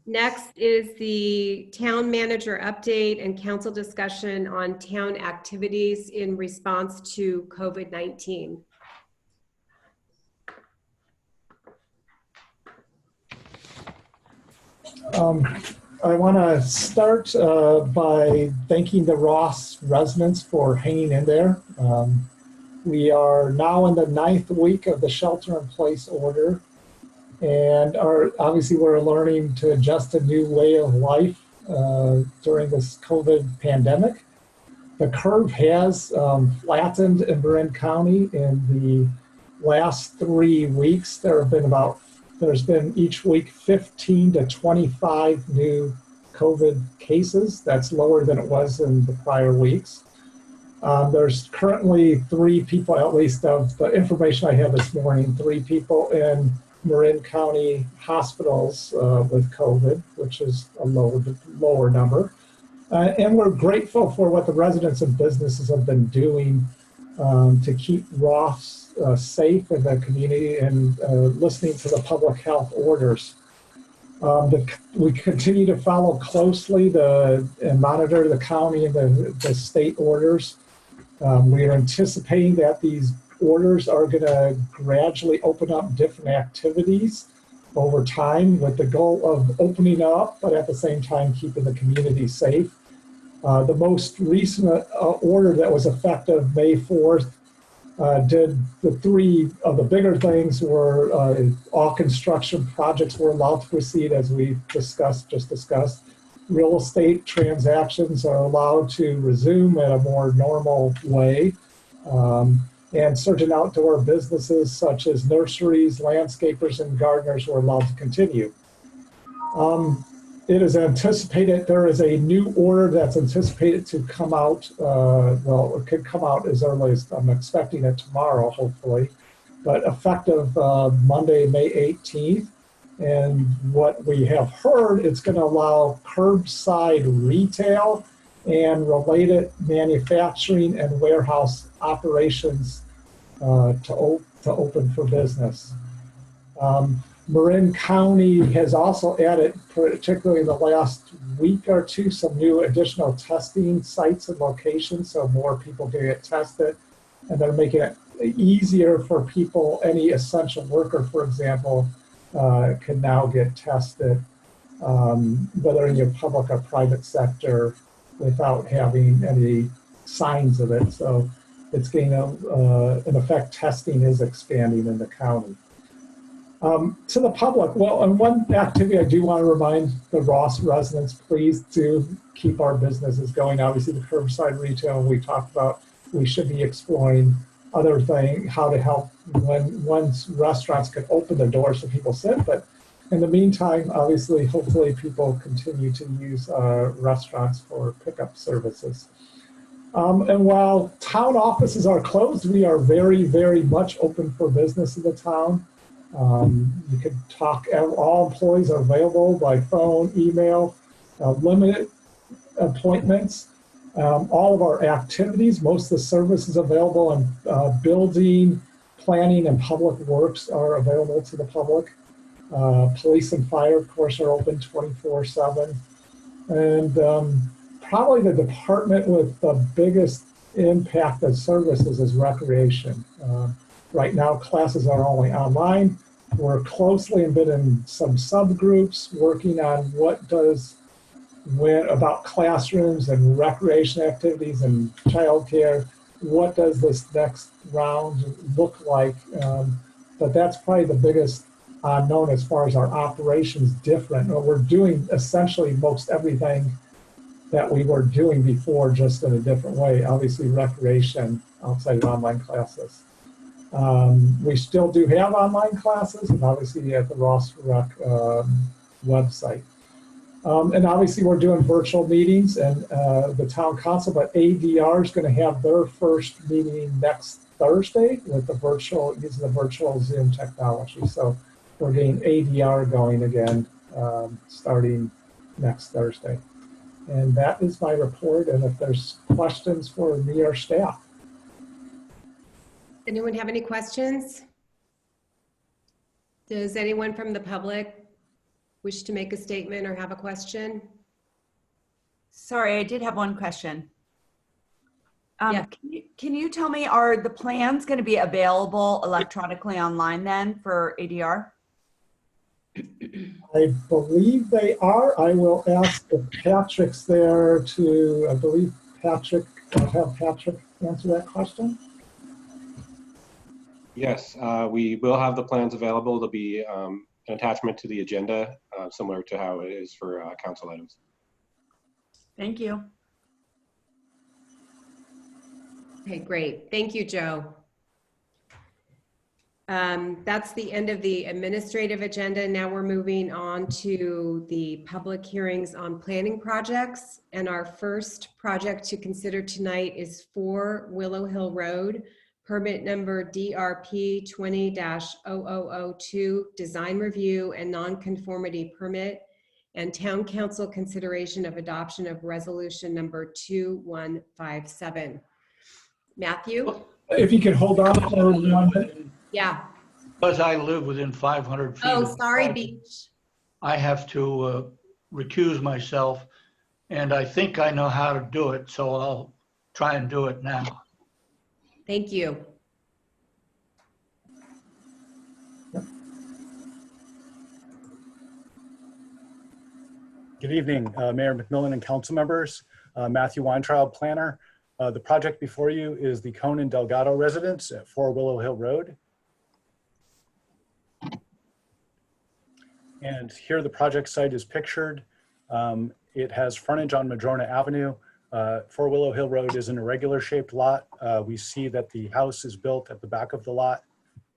Next is the town manager update and council discussion on town activities in response to COVID-19. I want to start by thanking the Ross residents for hanging in there. We are now in the 9th week of the shelter-in-place order, and obviously we're learning to adjust a new way of life during this COVID pandemic. The curve has flattened in Marin County in the last 3 weeks. There's been each week 15 to 25 new COVID cases. That's lower than it was in the prior weeks. There's currently 3 people, at least of the information I have this morning, 3 people in Marin County hospitals with COVID, which is a lower number. And we're grateful for what the residents and businesses have been doing to keep Ross safe in the community and listening to the public health orders. We continue to follow closely and monitor the county and the state orders. We are anticipating that these orders are going to gradually open up different activities over time with the goal of opening up, but at the same time keeping the community safe. The most recent order that was effective May 4th did the 3 of the bigger things were all construction projects were allowed to proceed as we just discussed. Real estate transactions are allowed to resume in a more normal way. And certain outdoor businesses such as nurseries, landscapers, and gardeners were allowed to continue. It is anticipated, there is a new order that's anticipated to come out, well, it could come out as early as, I'm expecting it tomorrow, hopefully, but effective Monday, May 18th. And what we have heard, it's going to allow curbside retail and related manufacturing and warehouse operations to open for business. Marin County has also added, particularly in the last week or two, some new additional testing sites and locations, so more people can get tested. And they're making it easier for people, any essential worker, for example, can now get tested, whether in your public or private sector, without having any signs of it. So it's getting, in effect, testing is expanding in the county. To the public, well, and one activity I do want to remind the Ross residents, please do keep our businesses going. Obviously, the curbside retail we talked about, we should be exploring other things, how to help when once restaurants can open the doors so people sit, but In the meantime, obviously, hopefully people continue to use restaurants for pickup services. And while town offices are closed, we are very, very much open for business in the town. You can talk, all employees are available by phone, email, limited appointments. All of our activities, most of the services available in building, planning, and public works are available to the public. Police and fire, of course, are open 24/7. And probably the department with the biggest impact of services is recreation. Right now, classes are only online. We're closely embedded in some subgroups working on about classrooms and recreation activities and childcare. What does this next round look like? But that's probably the biggest unknown as far as our operations different. We're doing essentially most everything that we were doing before, just in a different way. Obviously, recreation outside of online classes. We still do have online classes, and obviously at the Ross Rec website. And obviously, we're doing virtual meetings, and the town council, but ADR is going to have their first meeting next Thursday with using the virtual Zoom technology. So we're getting ADR going again, starting next Thursday. And that is my report. And if there's questions for me or staff. Anyone have any questions? Does anyone from the public wish to make a statement or have a question? Sorry, I did have one question. Yeah. Can you tell me, are the plans going to be available electronically online then for ADR? I believe they are. I will ask if Patrick's there to, I believe Patrick, I'll have Patrick answer that question. Yes, we will have the plans available. There'll be an attachment to the agenda, similar to how it is for council items. Thank you. Okay, great. Thank you, Joe. That's the end of the administrative agenda. Now we're moving on to the public hearings on planning projects. And our first project to consider tonight is 4 Willow Hill Road, permit number DRP 20-0002, design review and nonconformity permit, and town council consideration of adoption of resolution number 2157. Matthew? If you could hold on for 1 minute. Yeah. Because I live within 500 feet. Oh, sorry, Beach. I have to recuse myself, and I think I know how to do it, so I'll try and do it now. Thank you. Good evening, Mayor McMillan and council members. Matthew Weintraub, planner. The project before you is the Conan Delgado residence at 4 Willow Hill Road. And here the project site is pictured. It has frontage on Madrona Avenue. 4 Willow Hill Road is an irregular shaped lot. We see that the house is built at the back of the lot.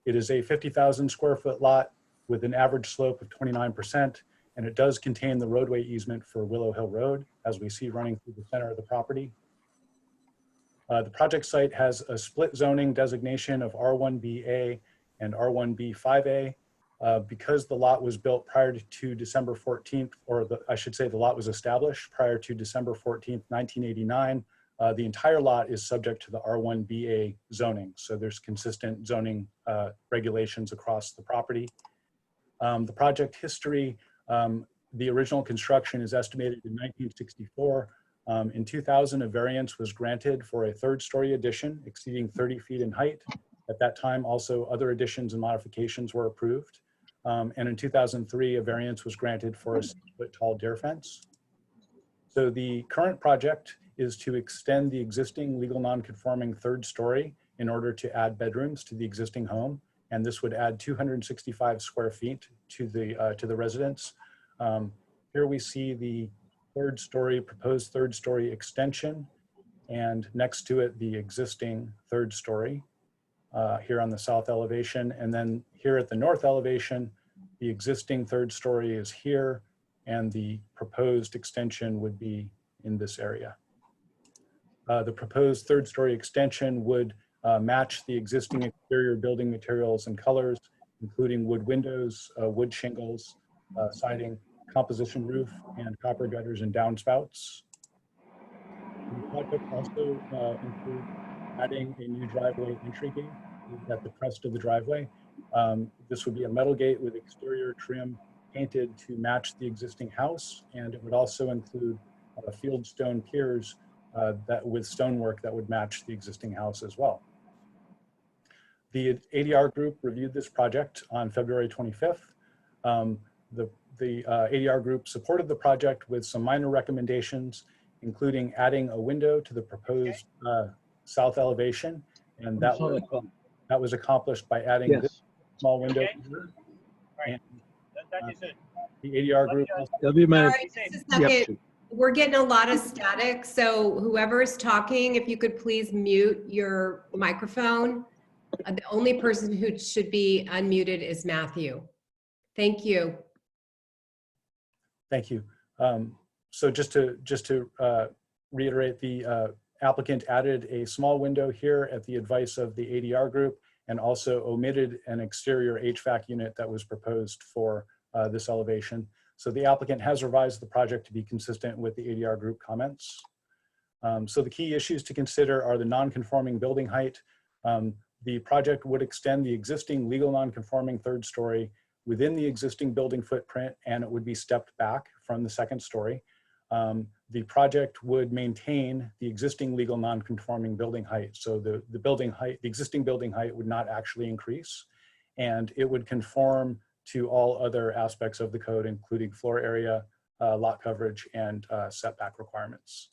It is a 50,000 square foot lot with an average slope of 29%. And it does contain the roadway easement for Willow Hill Road, as we see running through the center of the property. The project site has a split zoning designation of R1BA and R1B5A. Because the lot was built prior to December 14th, I should say the lot was established prior to December 14th, 1989, the entire lot is subject to the R1BA zoning. So there's consistent zoning regulations across the property. The project history, the original construction is estimated in 1964. In 2000, a variance was granted for a 3rd-story addition exceeding 30 feet in height. At that time, also other additions and modifications were approved. And in 2003, a variance was granted for a 6-foot-tall deer fence. So the current project is to extend the existing legal non-conforming 3rd story in order to add bedrooms to the existing home. And this would add 265 square feet to the residence. Here we see the proposed 3rd story extension, and next to it, the existing 3rd story here on the south elevation. And then here at the north elevation, The existing third story is here, and the proposed extension would be in this area. The proposed third story extension would match the existing exterior building materials and colors, including wood windows, wood shingles, siding, composition roof, and copper gutters and downspouts. The project also includes adding a new driveway entry gate at the crest of the driveway. This would be a metal gate with exterior trim painted to match the existing house, and it would also include field stone piers that with stonework that would match the existing house as well. The ADR group reviewed this project on February 25th. The ADR group supported the project with some minor recommendations, including adding a window to the proposed south elevation, and that was accomplished by adding this small window. And, the ADR group. Sorry, just a second. We're getting a lot of static, so whoever's talking, if you could please mute your microphone. The only person who should be unmuted is Matthew. Thank you. Thank you. So just to reiterate, the applicant added a small window here at the advice of the ADR group, and also omitted an exterior HVAC unit that was proposed for this elevation. So the applicant has revised the project to be consistent with the ADR group comments. So the key issues to consider are the non-conforming building height. The project would extend the existing legal non-conforming third story within the existing building footprint, and it would be stepped back from the second story. The project would maintain the existing legal non-conforming building height. So the existing building height would not actually increase, and it would conform to all other aspects of the code, including floor area, lot coverage, and setback requirements.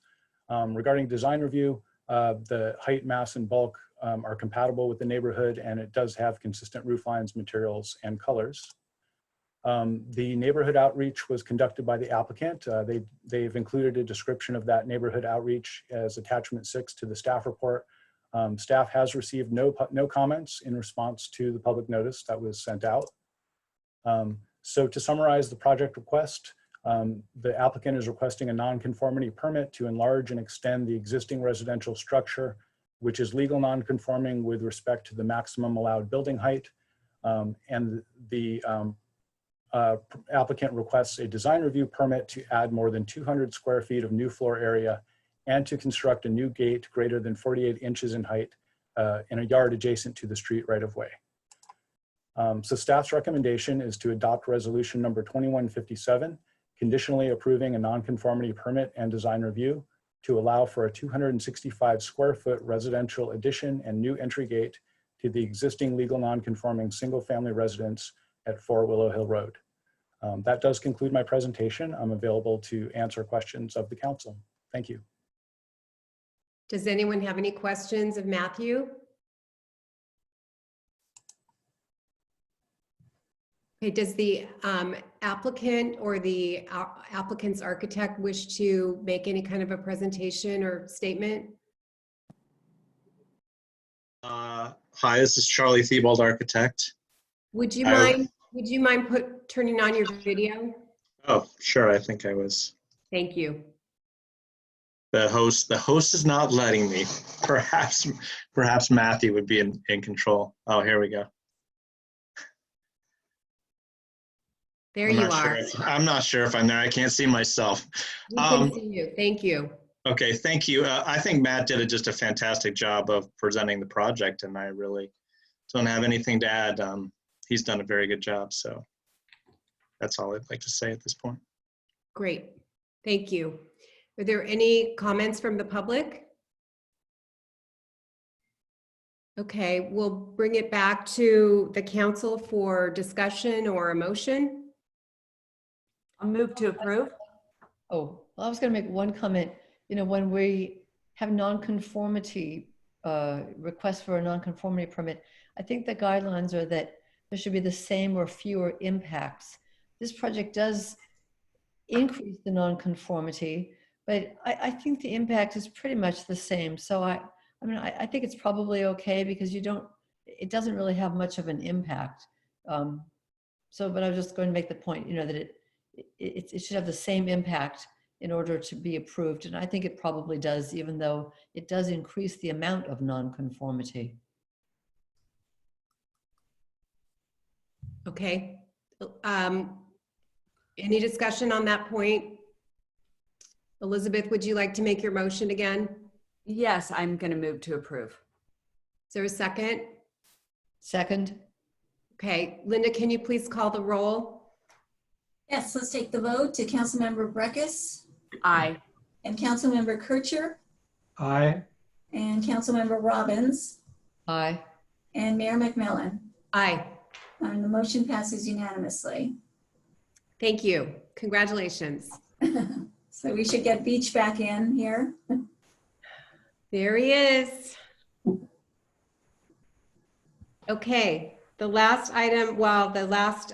Regarding design review, the height, mass, and bulk are compatible with the neighborhood, and it does have consistent roof lines, materials, and colors. The neighborhood outreach was conducted by the applicant. They've included a description of that neighborhood outreach as attachment 6 to the staff report. Staff has received no comments in response to the public notice that was sent out. So to summarize the project request, the applicant is requesting a non-conformity permit to enlarge and extend the existing residential structure, which is legal non-conforming with respect to the maximum allowed building height. And the applicant requests a design review permit to add more than 200 square feet of new floor area and to construct a new gate greater than 48 inches in height in a yard adjacent to the street right of way. So staff's recommendation is to adopt resolution number 2157, conditionally approving a nonconformity permit and design review to allow for a 265 square foot residential addition and new entry gate to the existing legal nonconforming single family residence at 4 Willow Hill Road. That does conclude my presentation. I'm available to answer questions of the council. Thank you. Does anyone have any questions of Matthew? Okay, does the applicant or the applicant's architect wish to make any kind of a presentation or statement? Hi, this is Charlie Thibault, architect. Would you mind turning on your video? Oh, sure. I think I was. Thank you. The host is not letting me. Perhaps Matthew would be in control. Oh, here we go. There you are. I'm not sure if I'm there. I can't see myself. We can see you. Thank you. Okay, thank you. I think Matt did just a fantastic job of presenting the project, and I really don't have anything to add. He's done a very good job, so that's all I'd like to say at this point. Great. Thank you. Are there any comments from the public? Okay, we'll bring it back to the council for discussion or a motion. I'll move to approve. Oh, well, I was going to make one comment. You know, when we have nonconformity, requests for a nonconformity permit, I think the guidelines are that there should be the same or fewer impacts. This project does increase the nonconformity, but I think the impact is pretty much the same. So I think it's probably okay because it doesn't really have much of an impact. So, but I was just going to make the point, that it should have the same impact in order to be approved. And I think it probably does, even though it does increase the amount of nonconformity. Okay. Any discussion on that point? Elizabeth, would you like to make your motion again? Yes, I'm going to move to approve. Is there a second? Second? Okay, Linda, can you please call the roll? Yes, let's take the vote to Councilmember Breckus Aye. and Councilmember Kircher Aye. and Councilmember Robbins Aye. and Mayor McMillan. Aye. And the motion passes unanimously. Thank you. Congratulations. So we should get Beach back in here. There he is. Okay, the last item,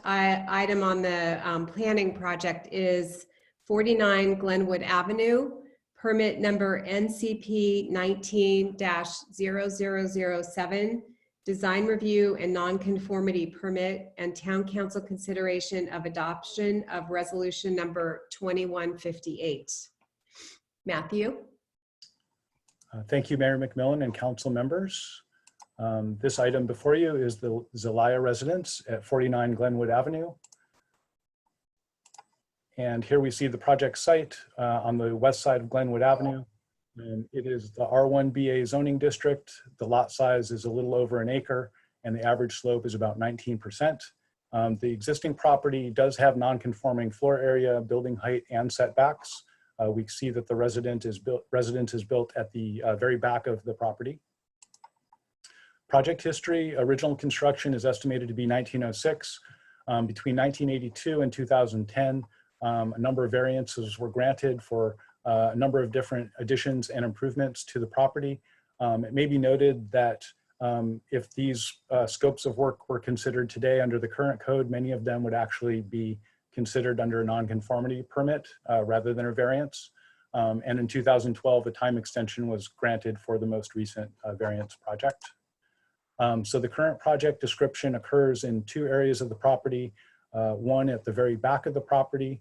item on the planning project is 49 Glenwood Avenue, permit number NCP 19-0007, design review and nonconformity permit, and town council consideration of adoption of resolution number 2158. Matthew? Thank you, Mayor McMillan and council members. This item before you is the Zelaya residence at 49 Glenwood Avenue. And here we see the project site on the west side of Glenwood Avenue. And it is the R1BA zoning district. The lot size is a little over an acre and the average slope is about 19%. The existing property does have non-conforming floor area, building height, and setbacks. We see that the residence is built at the very back of the property. Project history: original construction is estimated to be 1906. Between 1982 and 2010, a number of variances were granted for a number of different additions and improvements to the property. It may be noted that if these scopes of work were considered today under the current code, many of them would actually be considered under a nonconformity permit rather than a variance. And in 2012, a time extension was granted for the most recent variance project. So the current project description occurs in two areas of the property. One at the very back of the property,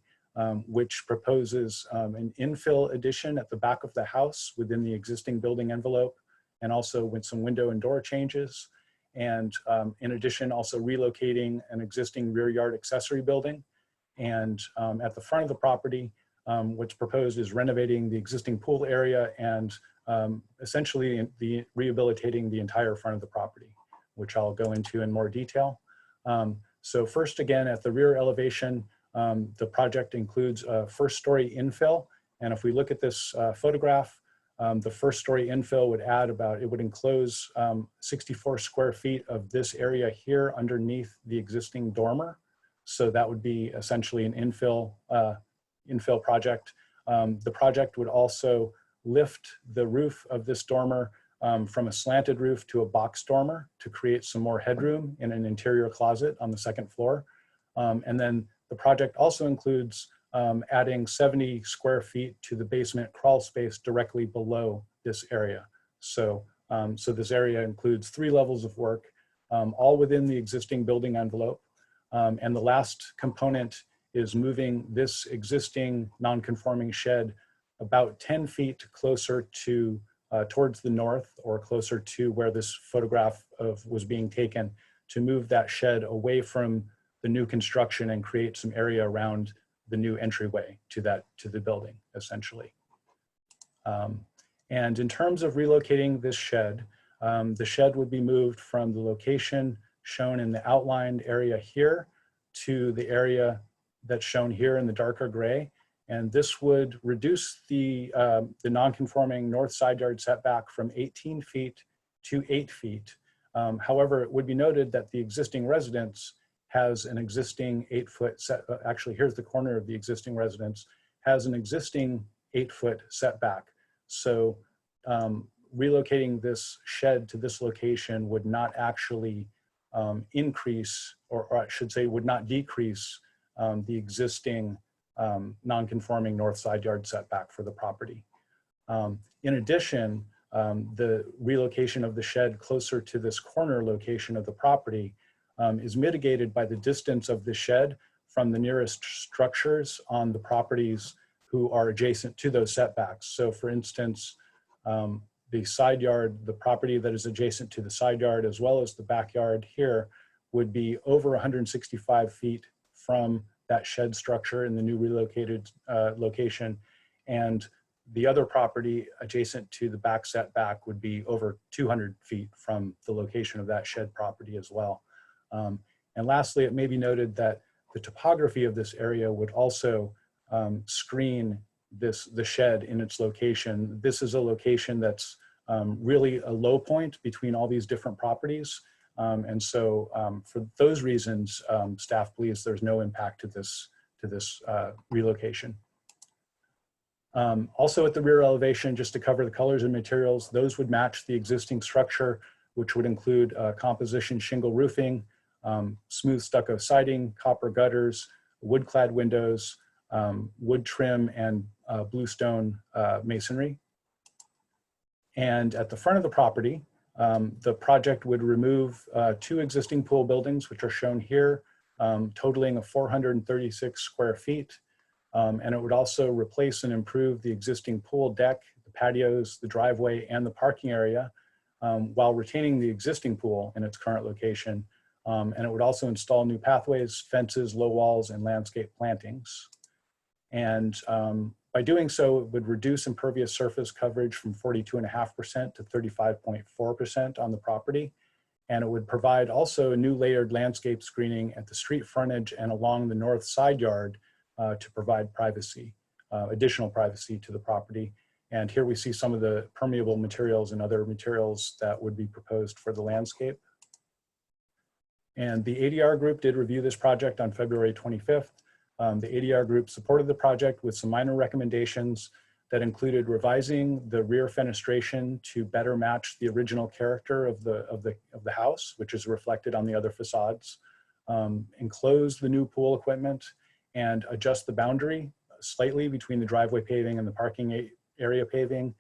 which proposes an infill addition at the back of the house within the existing building envelope, and also with some window and door changes. And in addition, also relocating an existing rear yard accessory building. And at the front of the property, what's proposed is renovating the existing pool area and essentially rehabilitating the entire front of the property, which I'll go into in more detail. So first, again, at the rear elevation, the project includes a first-story infill. And if we look at this photograph, the first-story infill would it would enclose 64 square feet of this area here underneath the existing dormer. So that would be essentially an infill project. The project would also lift the roof of this dormer from a slanted roof to a box dormer to create some more headroom in an interior closet on the second floor. And then the project also includes adding 70 square feet to the basement crawl space directly below this area. So, so this area includes 3 levels of work, all within the existing building envelope. And the last component is moving this existing non-conforming shed about 10 feet closer to towards the north, or closer to where this photograph was being taken, to move that shed away from the new construction and create some area around the new entryway to the building, essentially. And in terms of relocating this shed, the shed would be moved from the location shown in the outlined area here to the area that's shown here in the darker gray. And this would reduce the non-conforming north side yard setback from 18 feet to 8 feet. However, it would be noted that the existing residence has an existing 8-foot set. Actually, here's the corner of the existing residence, has an existing 8-foot setback. So relocating this shed to this location would not actually increase, or I should say would not decrease the existing non-conforming north side yard setback for the property. In addition, the relocation of the shed closer to this corner location of the property is mitigated by the distance of the shed from the nearest structures on the properties who are adjacent to those setbacks. So for instance, the side yard, the property that is adjacent to the side yard, as well as the backyard here, would be over 165 feet from that shed structure in the new relocated location. And the other property adjacent to the back setback would be over 200 feet from the location of that shed property as well. And lastly, it may be noted that the topography of this area would also screen the shed in its location. This is a location that's really a low point between all these different properties. And so for those reasons, staff believes there's no impact to this relocation. Also at the rear elevation, just to cover the colors and materials, those would match the existing structure, which would include composition shingle roofing, smooth stucco siding, copper gutters, wood-clad windows, wood trim, and bluestone masonry. And at the front of the property, the project would remove 2 existing pool buildings, which are shown here, totaling of 436 square feet. And it would also replace and improve the existing pool deck, the patios, the driveway, and the parking area, while retaining the existing pool in its current location. And it would also install new pathways, fences, low walls, and landscape plantings. And by doing so, it would reduce impervious surface coverage from 42.5% to 35.4% on the property. And it would provide also a new layered landscape screening at the street frontage and along the north side yard to provide privacy, additional privacy to the property. And here we see some of the permeable materials and other materials that would be proposed for the landscape. And the ADR group did review this project on February 25th. The ADR group supported the project with some minor recommendations that included revising the rear fenestration to better match the original character of the house, which is reflected on the other facades, enclose the new pool equipment, and adjust the boundary slightly between the driveway paving and the parking area paving,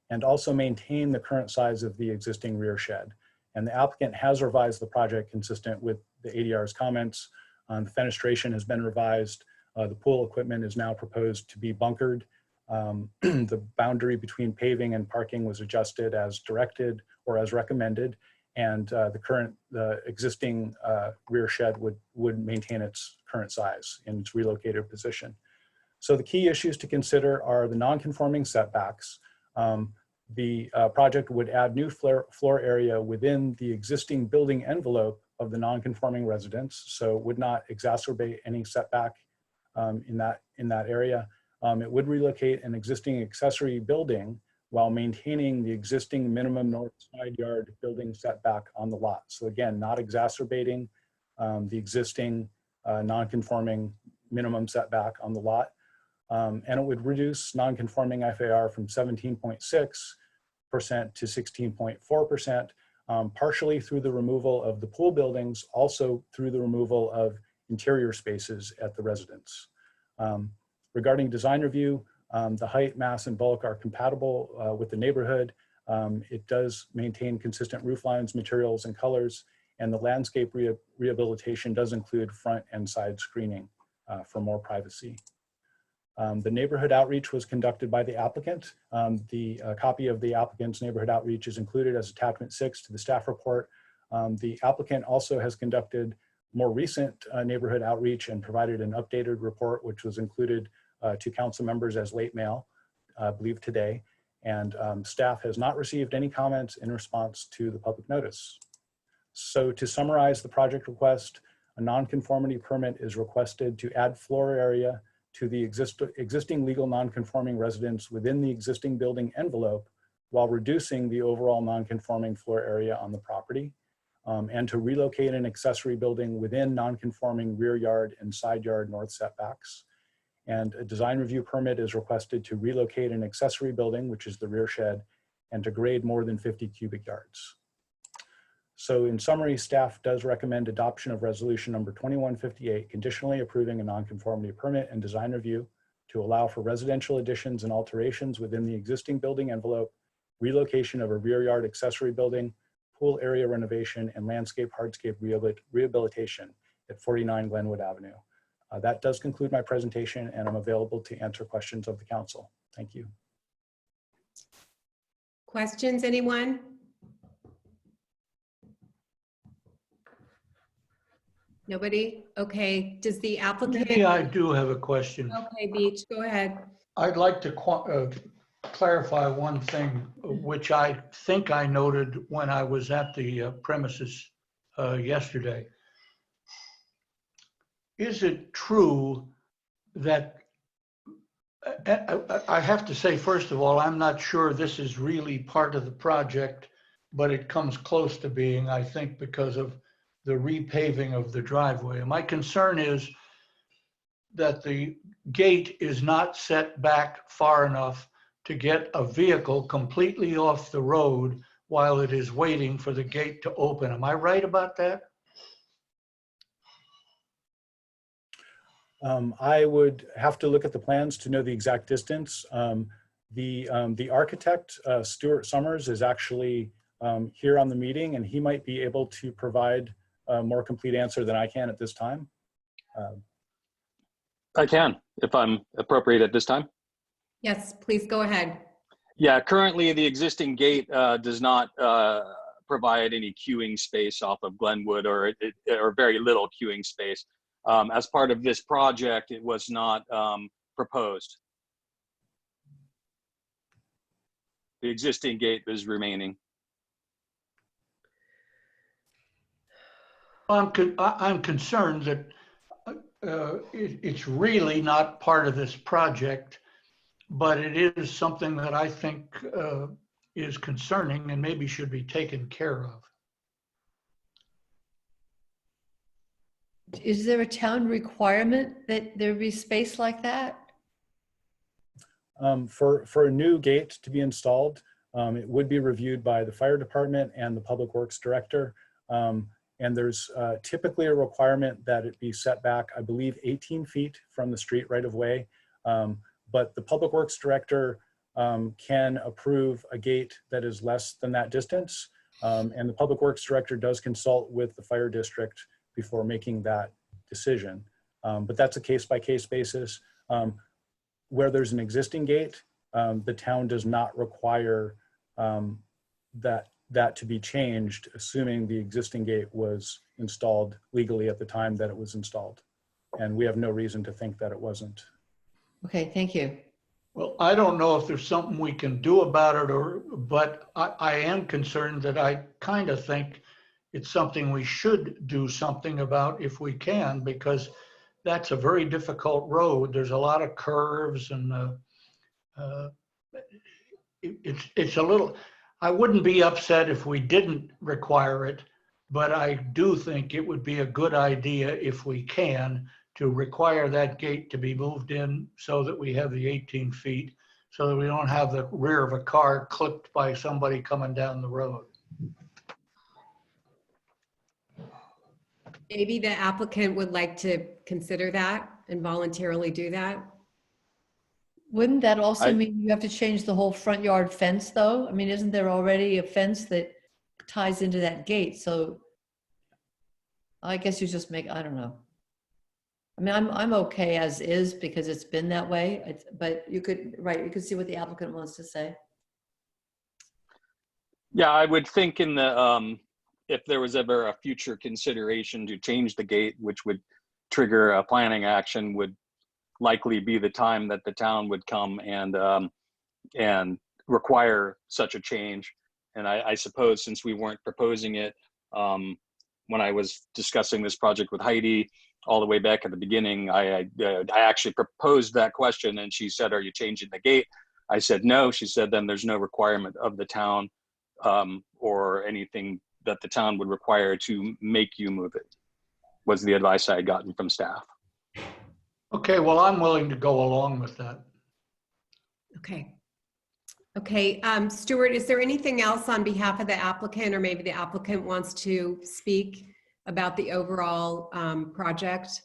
and also maintain the current size of the existing rear shed. And the applicant has revised the project consistent with the ADR's comments. The fenestration has been revised. The pool equipment is now proposed to be bunkered. The boundary between paving and parking was adjusted as directed or as recommended. And the existing rear shed would maintain its current size in its relocated position. So the key issues to consider are the non-conforming setbacks. The project would add new floor area within the existing building envelope of the non-conforming residence, so it would not exacerbate any setback in that area. It would relocate an existing accessory building while maintaining the existing minimum north side yard building setback on the lot. So again, not exacerbating the existing non-conforming minimum setback on the lot. And it would reduce non-conforming FAR from 17.6% to 16.4%, partially through the removal of the pool buildings, also through the removal of interior spaces at the residence. Regarding design review, the height, mass, and bulk are compatible with the neighborhood. It does maintain consistent roof lines, materials, and colors, and the landscape rehabilitation does include front and side screening for more privacy. The neighborhood outreach was conducted by the applicant. The copy of the applicant's neighborhood outreach is included as attachment 6 to the staff report. The applicant also has conducted more recent neighborhood outreach and provided an updated report, which was included to council members as late mail, I believe today. And staff has not received any comments in response to the public notice. So to summarize the project request, a nonconformity permit is requested to add floor area to the existing legal nonconforming residence within the existing building envelope while reducing the overall nonconforming floor area on the property, and to relocate an accessory building within nonconforming rear yard and side yard north setbacks. And a design review permit is requested to relocate an accessory building, which is the rear shed, and to grade more than 50 cubic yards. So in summary, staff does recommend adoption of resolution number 2158, conditionally approving a nonconformity permit and design review to allow for residential additions and alterations within the existing building envelope, relocation of a rear yard accessory building, pool area renovation, and landscape hardscape rehabilitation at 49 Glenwood Avenue. That does conclude my presentation, and I'm available to answer questions of the council. Thank you. Questions, anyone? Nobody? Okay, does the applicant? Maybe I do have a question. Okay, Beach, go ahead. I'd like to clarify one thing, which I think I noted when I was at the premises yesterday. Is it true that, I have to say, first of all, I'm not sure this is really part of the project, but it comes close to being, I think, because of the repaving of the driveway. And my concern is that the gate is not set back far enough to get a vehicle completely off the road while it is waiting for the gate to open. Am I right about that? I would have to look at the plans to know the exact distance. The architect, Stuart Summers, is actually here on the meeting, and he might be able to provide a more complete answer than I can at this time. I can, if I'm appropriate at this time. Yes, please go ahead. Yeah, currently the existing gate does not provide any queuing space off of Glenwood, or very little queuing space. As part of this project, it was not proposed. The existing gate is remaining. I'm concerned that it's really not part of this project, but it is something that I think is concerning and maybe should be taken care of. Is there a town requirement that there be space like that? For a new gate to be installed, it would be reviewed by the fire department and the public works director. And there's typically a requirement that it be set back, I believe, 18 feet from the street right of way. But the public works director can approve a gate that is less than that distance. And the public works director does consult with the fire district before making that decision. But that's a case-by-case basis. Where there's an existing gate, the town does not require that to be changed, assuming the existing gate was installed legally at the time that it was installed. And we have no reason to think that it wasn't. Okay, thank you. Well, I don't know if there's something we can do about it, but I am concerned that I kind of think it's something we should do something about if we can, because that's a very difficult road. There's a lot of curves, and it's a little, I wouldn't be upset if we didn't require it, but I do think it would be a good idea, if we can, to require that gate to be moved in so that we have the 18 feet, so that we don't have the rear of a car clipped by somebody coming down the road. Maybe the applicant would like to consider that and voluntarily do that. Wouldn't that also mean you have to change the whole front yard fence, though? I mean, isn't there already a fence that ties into that gate? So I guess you just make, I don't know. I mean, I'm okay as is because it's been that way, but you could, right, you could see what the applicant wants to say. Yeah, I would think in the, if there was ever a future consideration to change the gate, which would trigger a planning action, would likely be the time that the town would come and require such a change. And I suppose since we weren't proposing it, when I was discussing this project with Heidi all the way back at the beginning, I actually proposed that question, and she said, "Are you changing the gate?" I said, "No." She said, "Then there's no requirement of the town or anything that the town would require to make you move it," was the advice I had gotten from staff. Okay, well, I'm willing to go along with that. Okay. Okay, Stuart, is there anything else on behalf of the applicant, or maybe the applicant wants to speak about the overall project?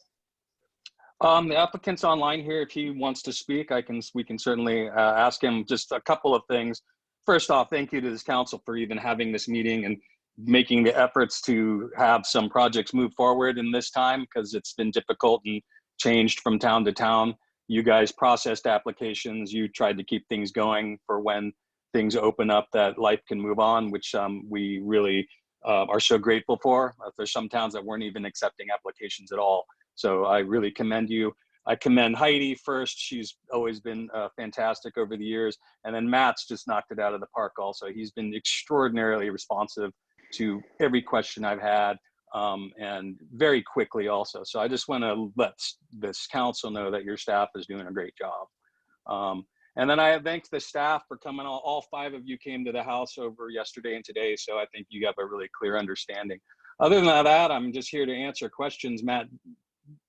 The applicant's online here. If he wants to speak, we can certainly ask him just a couple of things. First off, thank you to this council for even having this meeting making the efforts to have some projects move forward in this time, because it's been difficult and changed from town to town. You guys processed applications. You tried to keep things going for when things open up, that life can move on, which we really are so grateful for. There's some towns that weren't even accepting applications at all. So I really commend you. I commend Heidi first. She's always been fantastic over the years. And then Matt's just knocked it out of the park also. He's been extraordinarily responsive to every question I've had, and very quickly also. So I just want to let this council know that your staff is doing a great job. And then I thank the staff for coming. All 5 of you came to the house over yesterday and today. So I think you have a really clear understanding. Other than that, I'm just here to answer questions. Matt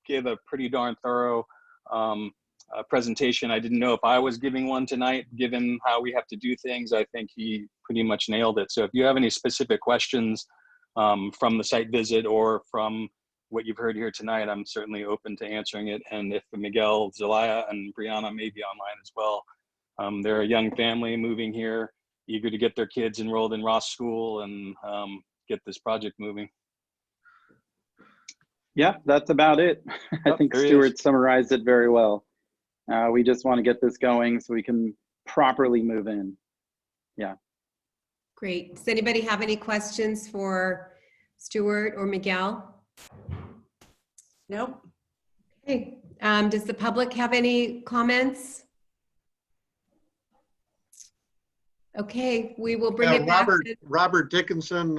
gave a pretty darn thorough presentation. I didn't know if I was giving one tonight, given how we have to do things. I think he pretty much nailed it. So if you have any specific questions from the site visit or from what you've heard here tonight, I'm certainly open to answering it. And if Miguel, Zelaya, and Brianna may be online as well. They're a young family moving here, eager to get their kids enrolled in Ross School and get this project moving. Yeah, that's about it. I think Stuart summarized it very well. We just want to get this going so we can properly move in. Yeah. Great. Does anybody have any questions for Stuart or Miguel? Nope. Okay. Does the public have any comments? Okay, we will bring it back. Robert Dickinson,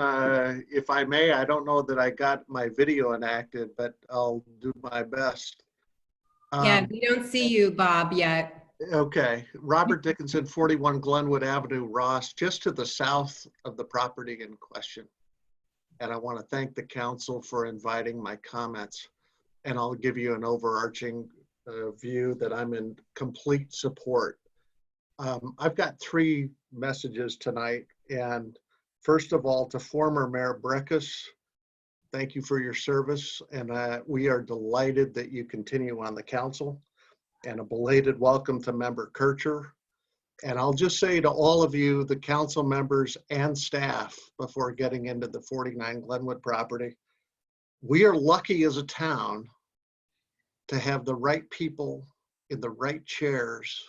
if I may, I don't know that I got my video enacted, but I'll do my best. Yeah, we don't see you, Bob, yet. Okay, Robert Dickinson, 41 Glenwood Avenue, Ross, just to the south of the property in question. And I want to thank the council for inviting my comments. And I'll give you an overarching view that I'm in complete support. I've got 3 messages tonight. And first of all, to former Mayor Breckus, thank you for your service. And we are delighted that you continue on the council. And a belated welcome to Member Kircher. And I'll just say to all of you, the council members and staff, before getting into the 49 Glenwood property, we are lucky as a town to have the right people in the right chairs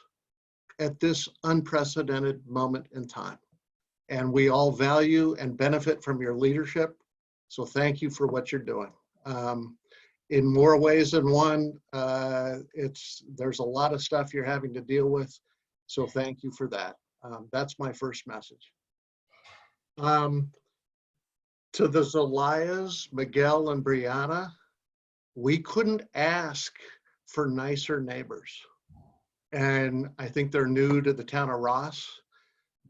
at this unprecedented moment in time. And we all value and benefit from your leadership. So thank you for what you're doing. In more ways than one, there's a lot of stuff you're having to deal with. So thank you for that. That's my first message. To the Zelayas, Miguel and Brianna, we couldn't ask for nicer neighbors. And I think they're new to the town of Ross,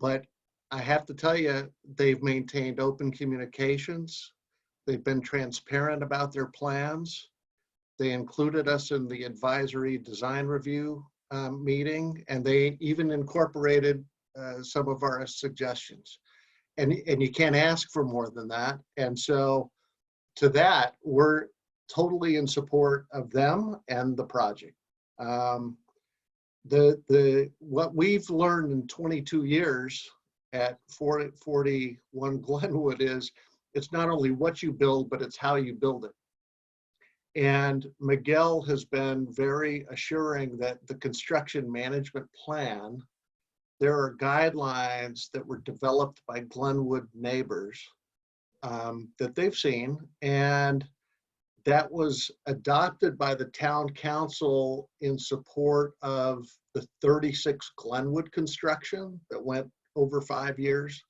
but I have to tell you, they've maintained open communications. They've been transparent about their plans. They included us in the advisory design review meeting, and they even incorporated some of our suggestions. And you can't ask for more than that. And so to that, we're totally in support of them and the project. What we've learned in 22 years at 41 Glenwood is it's not only what you build, but it's how you build it. And Miguel has been very assuring that the construction management plan, there are guidelines that were developed by Glenwood neighbors that they've seen, and that was adopted by the town council in support of the 36 Glenwood construction that went over 5 years.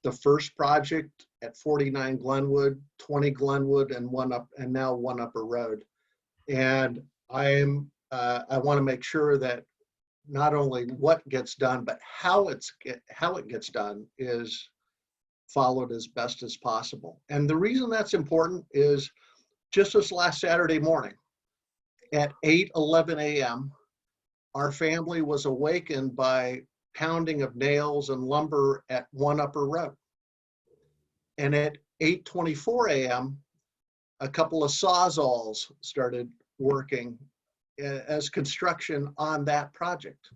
The first project at 49 Glenwood, 20 Glenwood, and now One Upper Road. And I want to make sure that not only what gets done, but how it gets done is followed as best as possible. And the reason that's important is just this last Saturday morning at 8:11 a.m., our family was awakened by pounding of nails and lumber at One Upper Road. And at 8:24 a.m., a couple of sawzalls started working as construction on that project.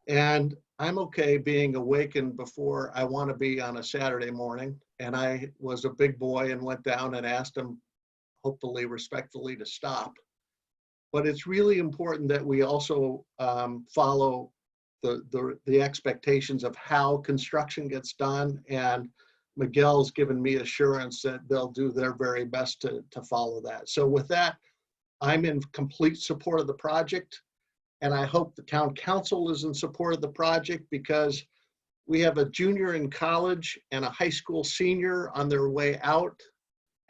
And I'm okay being awakened before I want to be on a Saturday morning. And I was a big boy and went down and asked him, hopefully respectfully, to stop. But it's really important that we also follow the expectations of how construction gets done. And Miguel's given me assurance that they'll do their very best to follow that. So with that, I'm in complete support of the project. And I hope the town council is in support of the project, because we have a junior in college and a high school senior on their way out.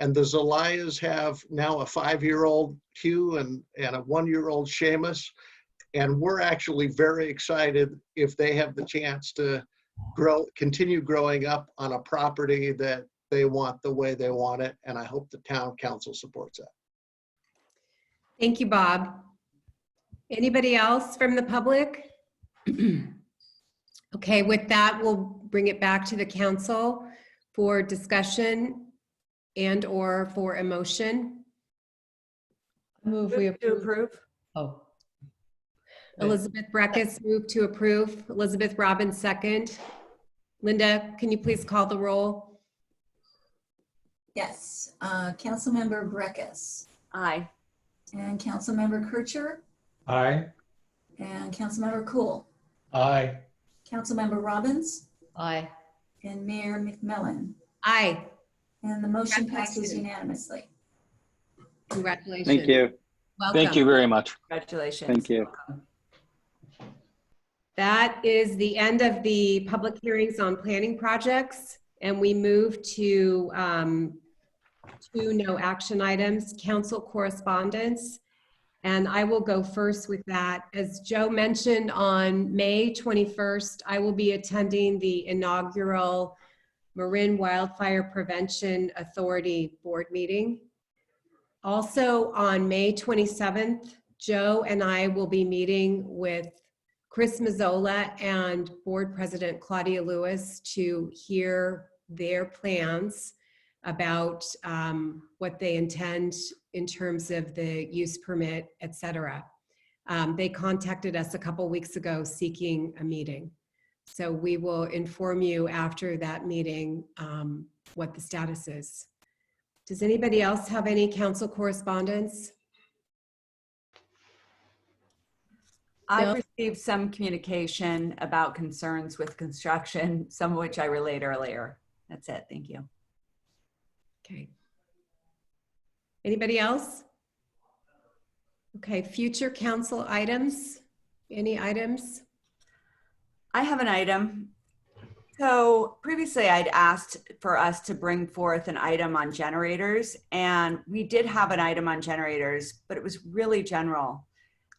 And the Zelayas have now a 5-year-old Hugh and a 1-year-old Seamus. And we're actually very excited if they have the chance to continue growing up on a property that they want the way they want it. And I hope the town council supports that. Thank you, Bob. Anybody else from the public? Okay, with that, we'll bring it back to the council for discussion and or for a motion. Move we To approve. Oh, Elizabeth Breckus moved to approve. Elizabeth Robbins second. Linda, can you please call the roll? Yes, Councilmember Breckus Aye. and Councilmember Kircher Aye. and Councilmember Cool, Aye. Councilmember Robbins aye. and Mayor McMillan. Aye. And the motion passes Congratulations. unanimously. Congratulations. Thank you. Welcome. Thank you very much. Congratulations. Thank you. Welcome. That is the end of the public hearings on planning projects, and we move to two no action items, council correspondence. And I will go first with that. As Joe mentioned, on May 21st, I will be attending the inaugural Marin Wildfire Prevention Authority board meeting. Also on May 27th, Joe and I will be meeting with Chris Mazzola and Board President Claudia Lewis to hear their plans about what they intend in terms of the use permit, et cetera. They contacted us a couple weeks ago seeking a meeting. So we will inform you after that meeting what the status is. Does anybody else have any council correspondence? I've received some communication about concerns with construction, some of which I relayed earlier. That's it. Thank you. Okay. Anybody else? Okay, future council items. Any items? I have an item. So previously I'd asked for us to bring forth an item on generators, and we did have an item on generators, but it was really general.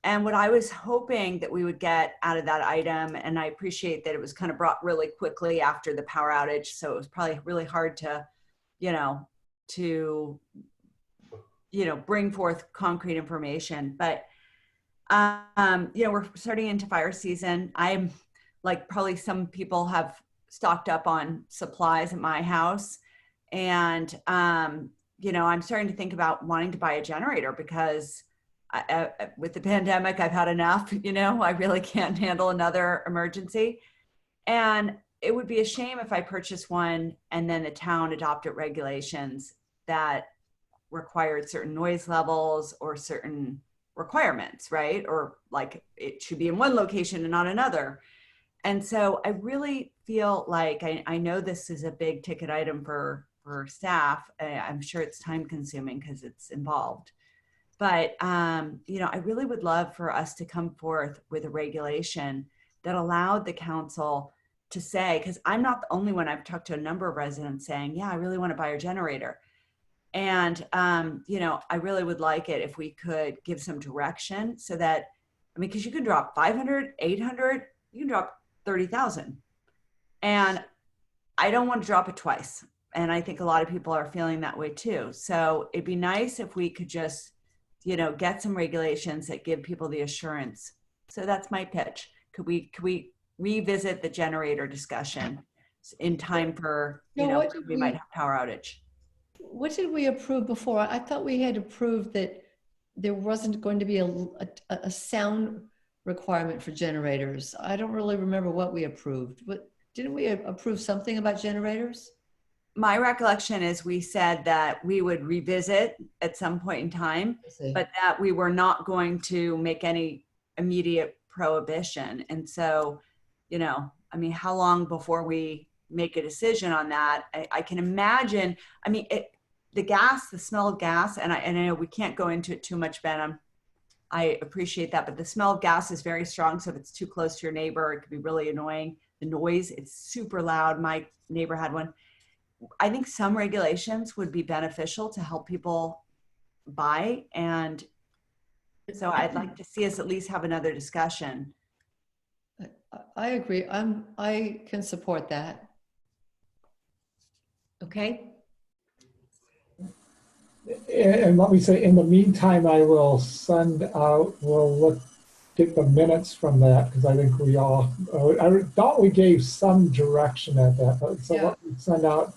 And what I was hoping that we would get out of that item, and I appreciate that it was kind of brought really quickly after the power outage, so it was probably really hard to, bring forth concrete information. But, we're starting into fire season. I'm like probably some people have stocked up on supplies at my house. And, I'm starting to think about wanting to buy a generator because with the pandemic, I've had enough, I really can't handle another emergency. And it would be a shame if I purchased one and then the town adopted regulations that required certain noise levels or certain requirements, right? Or like it should be in one location and not another. And so I really feel like I know this is a big ticket item for staff. I'm sure it's time consuming because it's involved. But, I really would love for us to come forth with a regulation that allowed the council to say, because I'm not the only one, I've talked to a number of residents saying, yeah, I really want to buy a generator. And, I really would like it if we could give some direction so that, because you can drop 500, 800, you can drop 30,000. And I don't want to drop it twice. And I think a lot of people are feeling that way too. So it'd be nice if we could just get some regulations that give people the assurance. So that's my pitch. Could we revisit the generator discussion in time for, we might have power outage? What did we approve before? I thought we had approved that there wasn't going to be a sound requirement for generators. I don't really remember what we approved. Didn't we approve something about generators? My recollection is we said that we would revisit at some point in time, but that we were not going to make any immediate prohibition. And so, you know, I mean, how long before we make a decision on that? I can imagine, I mean, the gas, the smell of gas, and I know we can't go into it too much, Ben, I appreciate that, but the smell of gas is very strong. So if it's too close to your neighbor, it could be really annoying. The noise, it's super loud. My neighbor had one. I think some regulations would be beneficial to help people buy. And so I'd like to see us at least have another discussion. I agree. I can support that. Okay. And let me say, in the meantime, I will send out, get the minutes from that, because I think we all, I thought we gave some direction at that, but so Yeah. let me send out,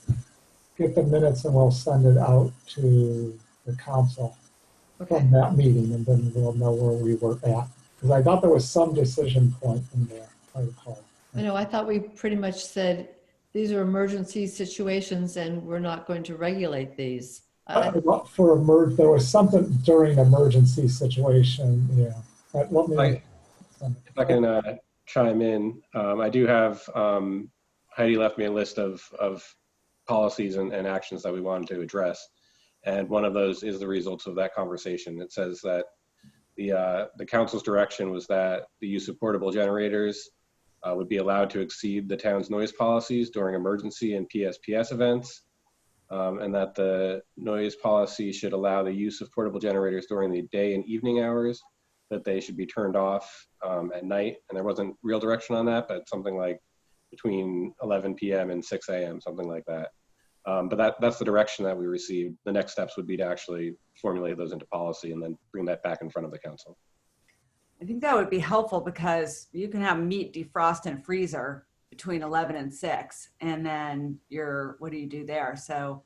get the minutes, and we'll send it out to the council from that meeting, and then we'll know where we were at. Because I thought there was some decision point in there, if I recall. I know, I thought we pretty much said, these are emergency situations and we're not going to regulate these. There was something during emergency situation, yeah. But let me, if I can chime in, I do have, Heidi left me a list of policies and actions that we wanted to address. And one of those is the results of that conversation. It says that the council's direction was that the use of portable generators would be allowed to exceed the town's noise policies during emergency and PSPS events. And that the noise policy should allow the use of portable generators during the day and evening hours, that they should be turned off at night. And there wasn't real direction on that, but something like between 11 p.m. and 6 a.m., something like that. But that's the direction that we received. The next steps would be to actually formulate those into policy and then bring that back in front of the council. I think that would be helpful because you can have meat defrost in a freezer between 11 and 6, and then what do you do there? So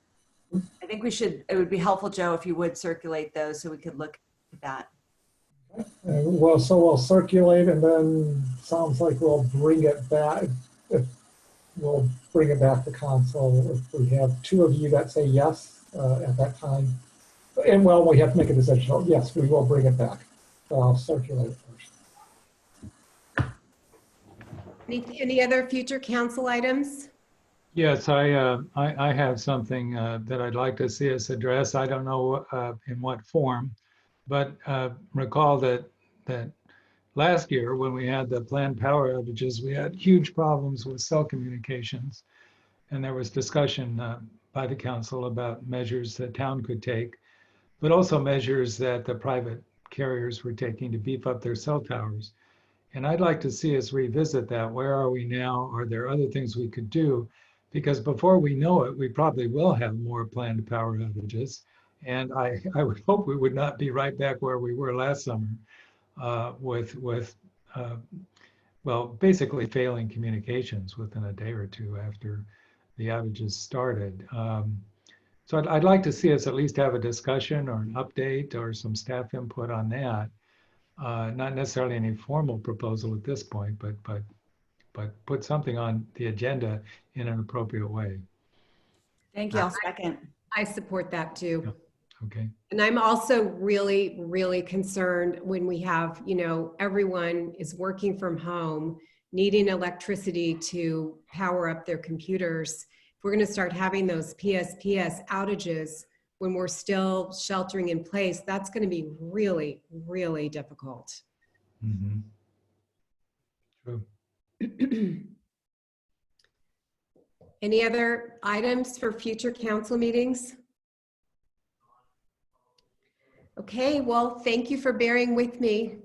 I think it would be helpful, Joe, if you would circulate those so we could look at that. well, so we'll circulate, and then sounds like we'll bring it back. We'll bring it back to council if we have two of you that say yes at that time. And well, we have to make a decision. Oh, yes, we will bring it back. So I'll circulate first. Any other future council items? Yes, I have something that I'd like to see us address. I don't know in what form, but recall that last year when we had the planned power outages, we had huge problems with cell communications, and there was discussion by the council about measures the town could take, but also measures that the private carriers were taking to beef up their cell towers. And I'd like to see us revisit that. Where are we now? Are there other things we could do? Because before we know it, we probably will have more planned power outages. And I would hope we would not be right back where we were last summer well, basically failing communications within a day or two after the outages started. So I'd like to see us at least have a discussion or an update or some staff input on that. Not necessarily any formal proposal at this point, but put something on the agenda in an appropriate way. Thank you. I'll second. I support that too. Yeah. Okay. And I'm also really, really concerned when we have, everyone is working from home, needing electricity to power up their computers. If we're going to start having those PSPS outages when we're still sheltering in place, that's going to be really, really difficult. Mm-hmm. True. Any other items for future council meetings? Okay, well, thank you for bearing with me,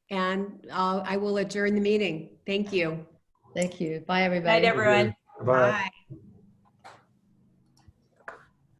and I will adjourn the meeting. Thank you. Thank you. Bye, everybody. Good night, everyone. Bye. Bye.